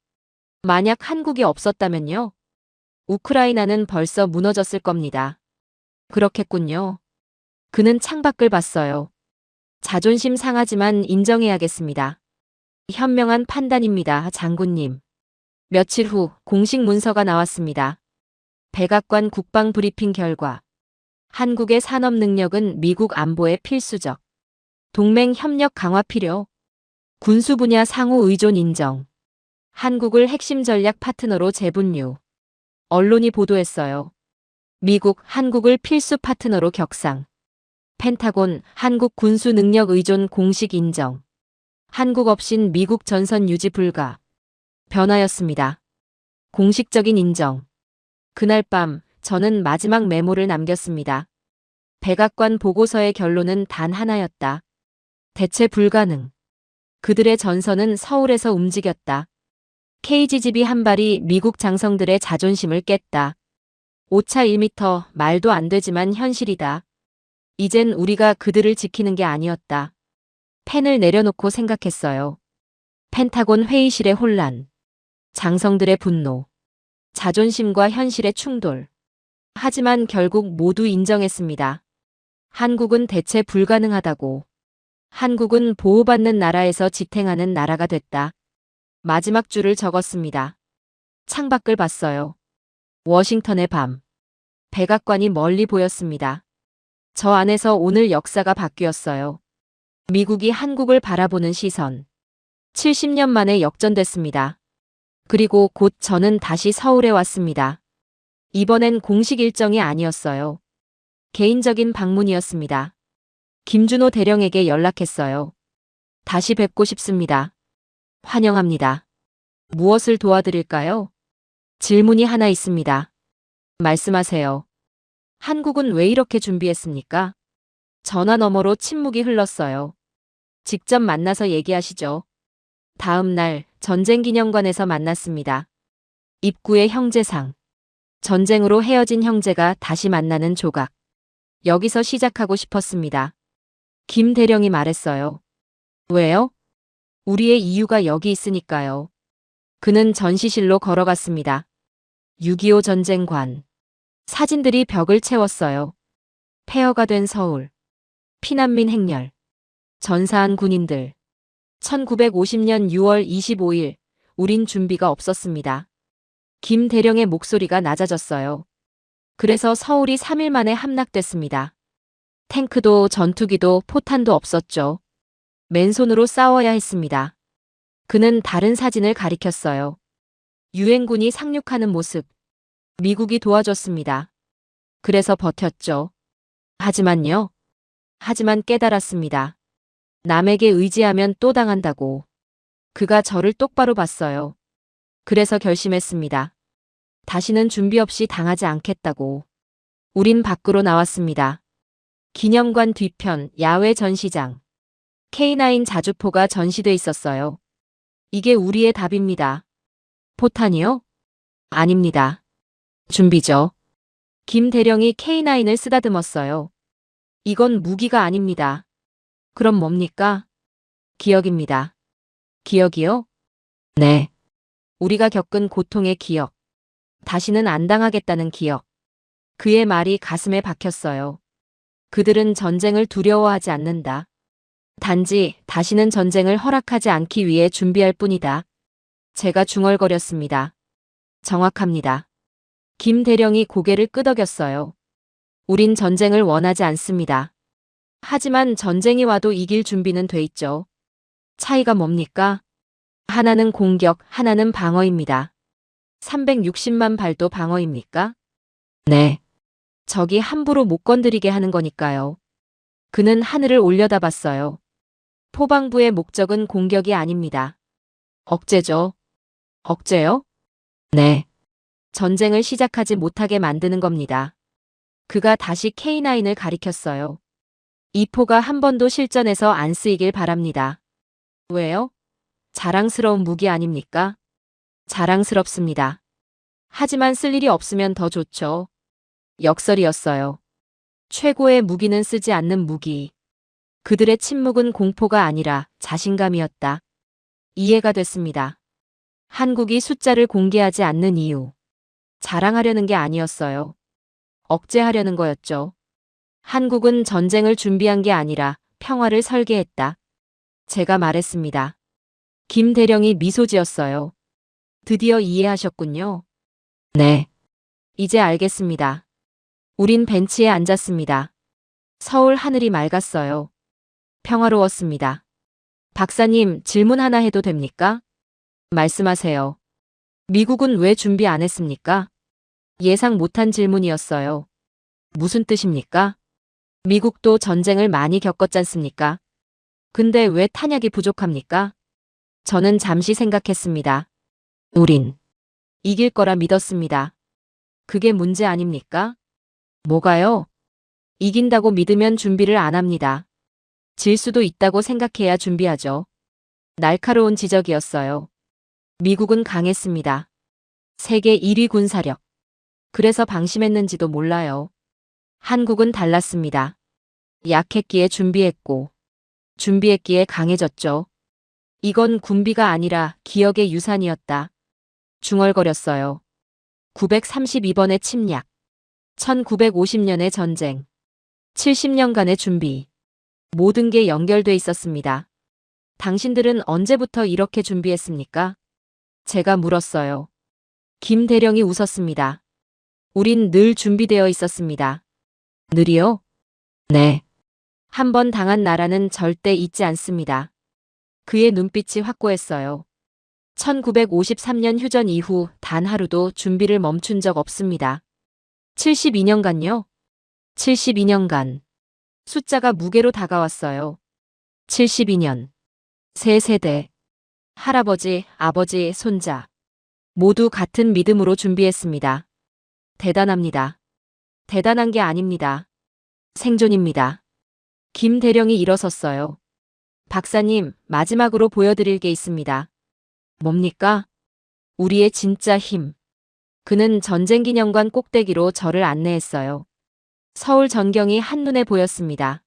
만약 한국이 없었다면요? 우크라이나는 벌써 무너졌을 겁니다. 그렇겠군요. 그는 창밖을 봤어요. 자존심 상하지만 인정해야겠습니다. 현명한 판단입니다, 장군님. 며칠 후 공식 문서가 나왔습니다. 백악관 국방 브리핑 결과 한국의 산업 능력은 미국 안보에 필수적. 동맹 협력 강화 필요. 군수 분야 상호 의존 인정. 한국을 핵심 전략 파트너로 재분류. 언론이 보도했어요. 미국, 한국을 필수 파트너로 격상. 펜타곤, 한국 군수 능력 의존 공식 인정. 한국 없인 미국 전선 유지 불가. 변화였습니다. 공식적인 인정. 그날 밤 저는 마지막 메모를 남겼습니다. 백악관 보고서의 결론은 단 하나였다. 대체 불가능. 그들의 전선은 서울에서 움직였다. KGB 한 발이 미국 장성들의 자존심을 깼다. 오차 1m 말도 안 되지만 현실이다. 이젠 우리가 그들을 지키는 게 아니었다. 펜을 내려놓고 생각했어요. 펜타곤 회의실의 혼란. 장성들의 분노. 자존심과 현실의 충돌. 하지만 결국 모두 인정했습니다. 한국은 대체 불가능하다고. 한국은 보호받는 나라에서 지탱하는 나라가 됐다. 마지막 줄을 적었습니다. 창밖을 봤어요. 워싱턴의 밤. 백악관이 멀리 보였습니다. 저 안에서 오늘 역사가 바뀌었어요. 미국이 한국을 바라보는 시선. 70년 만에 역전됐습니다. 그리고 곧 저는 다시 서울에 왔습니다. 이번엔 공식 일정이 아니었어요. 개인적인 방문이었습니다. 김준호 대령에게 연락했어요. 다시 뵙고 싶습니다. 환영합니다. 무엇을 도와드릴까요? 질문이 하나 있습니다. 말씀하세요. 한국은 왜 이렇게 준비했습니까? 전화 너머로 침묵이 흘렀어요. 직접 만나서 얘기하시죠. 다음 날 전쟁기념관에서 만났습니다. 입구의 형제상. 전쟁으로 헤어진 형제가 다시 만나는 조각. 여기서 시작하고 싶었습니다. 김 대령이 말했어요. 왜요? 우리의 이유가 여기 있으니까요. 그는 전시실로 걸어갔습니다. 6.25 전쟁관. 사진들이 벽을 채웠어요. 폐허가 된 서울. 피난민 행렬. 전사한 군인들. 1950년 6월 25일, 우린 준비가 없었습니다. 김 대령의 목소리가 낮아졌어요. 그래서 서울이 3일 만에 함락됐습니다. 탱크도 전투기도 포탄도 없었죠. 맨손으로 싸워야 했습니다. 그는 다른 사진을 가리켰어요. 유엔군이 상륙하는 모습. 미국이 도와줬습니다. 그래서 버텼죠. 하지만 깨달았습니다. 남에게 의지하면 또 당한다고. 그가 저를 똑바로 봤어요. 그래서 결심했습니다. 다시는 준비 없이 당하지 않겠다고. 우린 밖으로 나왔습니다. 기념관 뒤편 야외 전시장. K9 자주포가 전시돼 있었어요. 이게 우리의 답입니다. 포탄이요? 아닙니다. 준비죠. 김 대령이 K9을 쓰다듬었어요. 이건 무기가 아닙니다. 그럼 뭡니까? 기억입니다. 기억이요? 네. 우리가 겪은 고통의 기억. 다시는 안 당하겠다는 기억. 그의 말이 가슴에 박혔어요. 그들은 전쟁을 두려워하지 않는다. 단지 다시는 전쟁을 허락하지 않기 위해 준비할 뿐이다. 제가 중얼거렸습니다. 정확합니다. 김 대령이 고개를 끄덕였어요. 우린 전쟁을 원하지 않습니다. 하지만 전쟁이 와도 이길 준비는 돼 있죠. 차이가 뭡니까? 하나는 공격, 하나는 방어입니다. 360만 발도 방어입니까? 네. 적이 함부로 못 건드리게 하는 거니까요. 그는 하늘을 올려다봤어요. 포방부의 목적은 공격이 아닙니다. 억제죠. 억제요? 네. 전쟁을 시작하지 못하게 만드는 겁니다. 그가 다시 K9을 가리켰어요. 이 포가 한 번도 실전에서 안 쓰이길 바랍니다. 왜요? 자랑스러운 무기 아닙니까? 자랑스럽습니다. 하지만 쓸 일이 없으면 더 좋죠. 역설이었어요. 최고의 무기는 쓰지 않는 무기. 그들의 침묵은 공포가 아니라 자신감이었다. 이해가 됐습니다. 한국이 숫자를 공개하지 않는 이유. 자랑하려는 게 아니었어요. 억제하려는 거였죠. 한국은 전쟁을 준비한 게 아니라 평화를 설계했다. 제가 말했습니다. 김 대령이 미소 지었어요. 드디어 이해하셨군요. 네. 이제 알겠습니다. 우린 벤치에 앉았습니다. 서울 하늘이 맑았어요. 평화로웠습니다. 박사님, 질문 하나 해도 됩니까? 말씀하세요. 미국은 왜 준비 안 했습니까? 예상 못한 질문이었어요. 무슨 뜻입니까? 미국도 전쟁을 많이 겪었잖습니까? 근데 왜 탄약이 부족합니까? 저는 잠시 생각했습니다. 우린 이길 거라 믿었습니다. 그게 문제 아닙니까? 뭐가요? 이긴다고 믿으면 준비를 안 합니다. 질 수도 있다고 생각해야 준비하죠. 날카로운 지적이었어요. 미국은 강했습니다. 세계 1위 군사력. 그래서 방심했는지도 몰라요. 한국은 달랐습니다. 약했기에 준비했고, 준비했기에 강해졌죠. 이건 군비가 아니라 기억의 유산이었다. 중얼거렸어요. 932번의 침략. 1950년의 전쟁. 70년간의 준비. 모든 게 연결돼 있었습니다. 당신들은 언제부터 이렇게 준비했습니까? 제가 물었어요. 김 대령이 웃었습니다. 우린 늘 준비되어 있었습니다. 늘이요? 네. 한 번 당한 나라는 절대 잊지 않습니다. 그의 눈빛이 확고했어요. 1953년 휴전 이후 단 하루도 준비를 멈춘 적 없습니다. 72년간요? 72년간. 숫자가 무게로 다가왔어요. 72년. 세 세대. 할아버지, 아버지, 손자. 모두 같은 믿음으로 준비했습니다. 대단합니다. 대단한 게 아닙니다. 생존입니다. 김 대령이 일어섰어요. 박사님, 마지막으로 보여드릴 게 있습니다. 뭡니까? 우리의 진짜 힘. 그는 전쟁기념관 꼭대기로 저를 안내했어요. 서울 전경이 한눈에 보였습니다.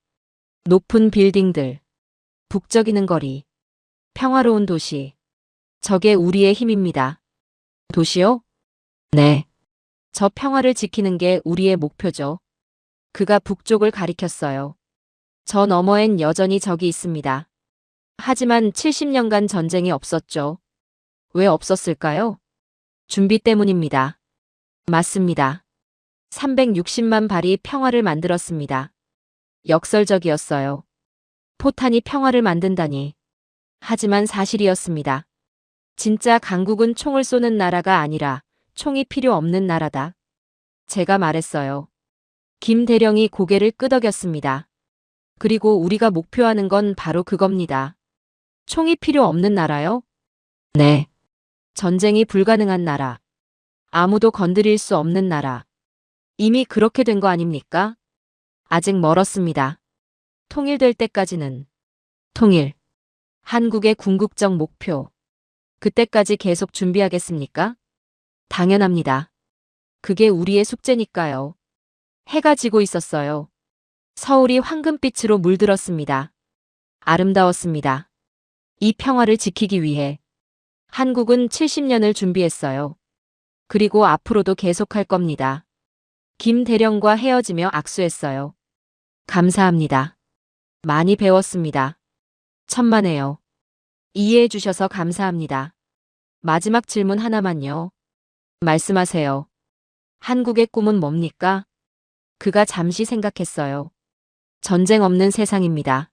높은 빌딩들, 북적이는 거리, 평화로운 도시. 저게 우리의 힘입니다. 도시요? 네. 저 평화를 지키는 게 우리의 목표죠. 그가 북쪽을 가리켰어요. 저 너머엔 여전히 적이 있습니다. 하지만 70년간 전쟁이 없었죠. 왜 없었을까요? 준비 때문입니다. 맞습니다. 360만 발이 평화를 만들었습니다. 역설적이었어요. 포탄이 평화를 만든다니. 하지만 사실이었습니다. 진짜 강국은 총을 쏘는 나라가 아니라 총이 필요 없는 나라다. 제가 말했어요. 김 대령이 고개를 끄덕였습니다. 그리고 우리가 목표하는 건 바로 그겁니다. 총이 필요 없는 나라요? 네. 전쟁이 불가능한 나라. 아무도 건드릴 수 없는 나라. 이미 그렇게 된 거 아닙니까? 아직 멀었습니다. 통일될 때까지는. 통일. 한국의 궁극적 목표. 그때까지 계속 준비하겠습니까? 당연합니다. 그게 우리의 숙제니까요. 해가 지고 있었어요. 서울이 황금빛으로 물들었습니다. 아름다웠습니다. 이 평화를 지키기 위해 한국은 70년을 준비했어요. 그리고 앞으로도 계속할 겁니다. 김 대령과 헤어지며 악수했어요. 감사합니다. 많이 배웠습니다. 천만에요. 이해해 주셔서 감사합니다. 마지막 질문 하나만요. 말씀하세요. 한국의 꿈은 뭡니까? 그가 잠시 생각했어요. 전쟁 없는 세상입니다.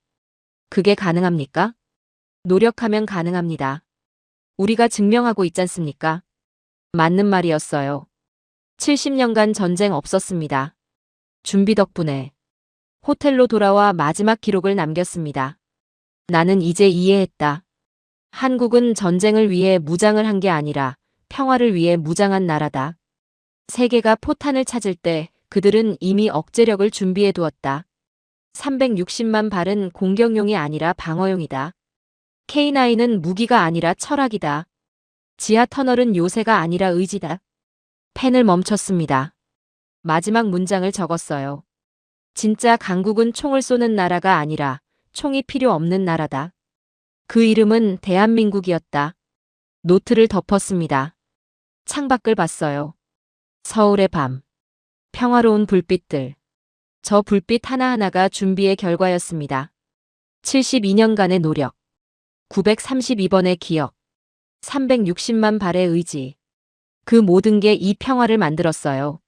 그게 가능합니까? 노력하면 가능합니다. 우리가 증명하고 있지 않습니까? 맞는 말이었어요. 70년간 전쟁 없었습니다. 준비 덕분에 호텔로 돌아와 마지막 기록을 남겼습니다. 나는 이제 이해했다. 한국은 전쟁을 위해 무장을 한 게 아니라 평화를 위해 무장한 나라다. 세계가 포탄을 찾을 때 그들은 이미 억제력을 준비해 두었다. 360만 발은 공격용이 아니라 방어용이다. K9은 무기가 아니라 철학이다. 지하 터널은 요새가 아니라 의지다. 펜을 멈췄습니다. 마지막 문장을 적었어요. 진짜 강국은 총을 쏘는 나라가 아니라 총이 필요 없는 나라다. 그 이름은 대한민국이었다. 노트를 덮었습니다. 창밖을 봤어요. 서울의 밤. 평화로운 불빛들. 저 불빛 하나하나가 준비의 결과였습니다. 72년간의 노력. 932번의 기억. 360만 발의 의지. 그 모든 게 이 평화를 만들었어요.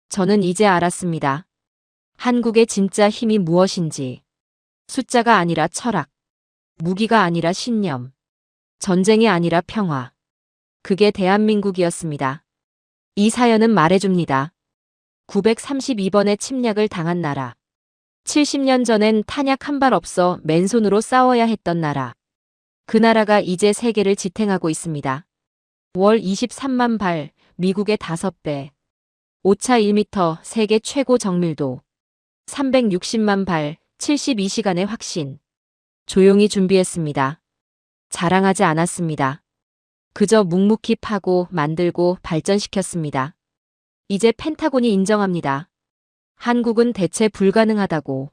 저는 이제 알았습니다. 한국의 진짜 힘이 무엇인지. 숫자가 아니라 철학. 무기가 아니라 신념. 전쟁이 아니라 평화. 그게 대한민국이었습니다. 이 사연은 말해줍니다. 932번의 침략을 당한 나라. 70년 전엔 탄약 한 발 없어 맨손으로 싸워야 했던 나라. 그 나라가 이제 세계를 지탱하고 있습니다. 월 23만 발, 미국의 5배. 오차 1m, 세계 최고 정밀도. 360만 발, 72시간의 확신. 조용히 준비했습니다. 자랑하지 않았습니다. 그저 묵묵히 파고 만들고 발전시켰습니다. 이제 펜타곤이 인정합니다. 한국은 대체 불가능하다고.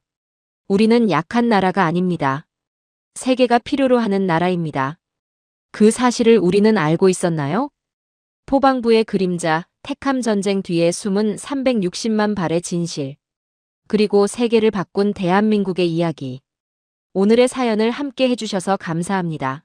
우리는 약한 나라가 아닙니다. 세계가 필요로 하는 나라입니다. 그 사실을 우리는 알고 있었나요? 포방부의 그림자, 택함 전쟁 뒤에 숨은 360만 발의 진실. 그리고 세계를 바꾼 대한민국의 이야기. 오늘의 사연을 함께 해주셔서 감사합니다.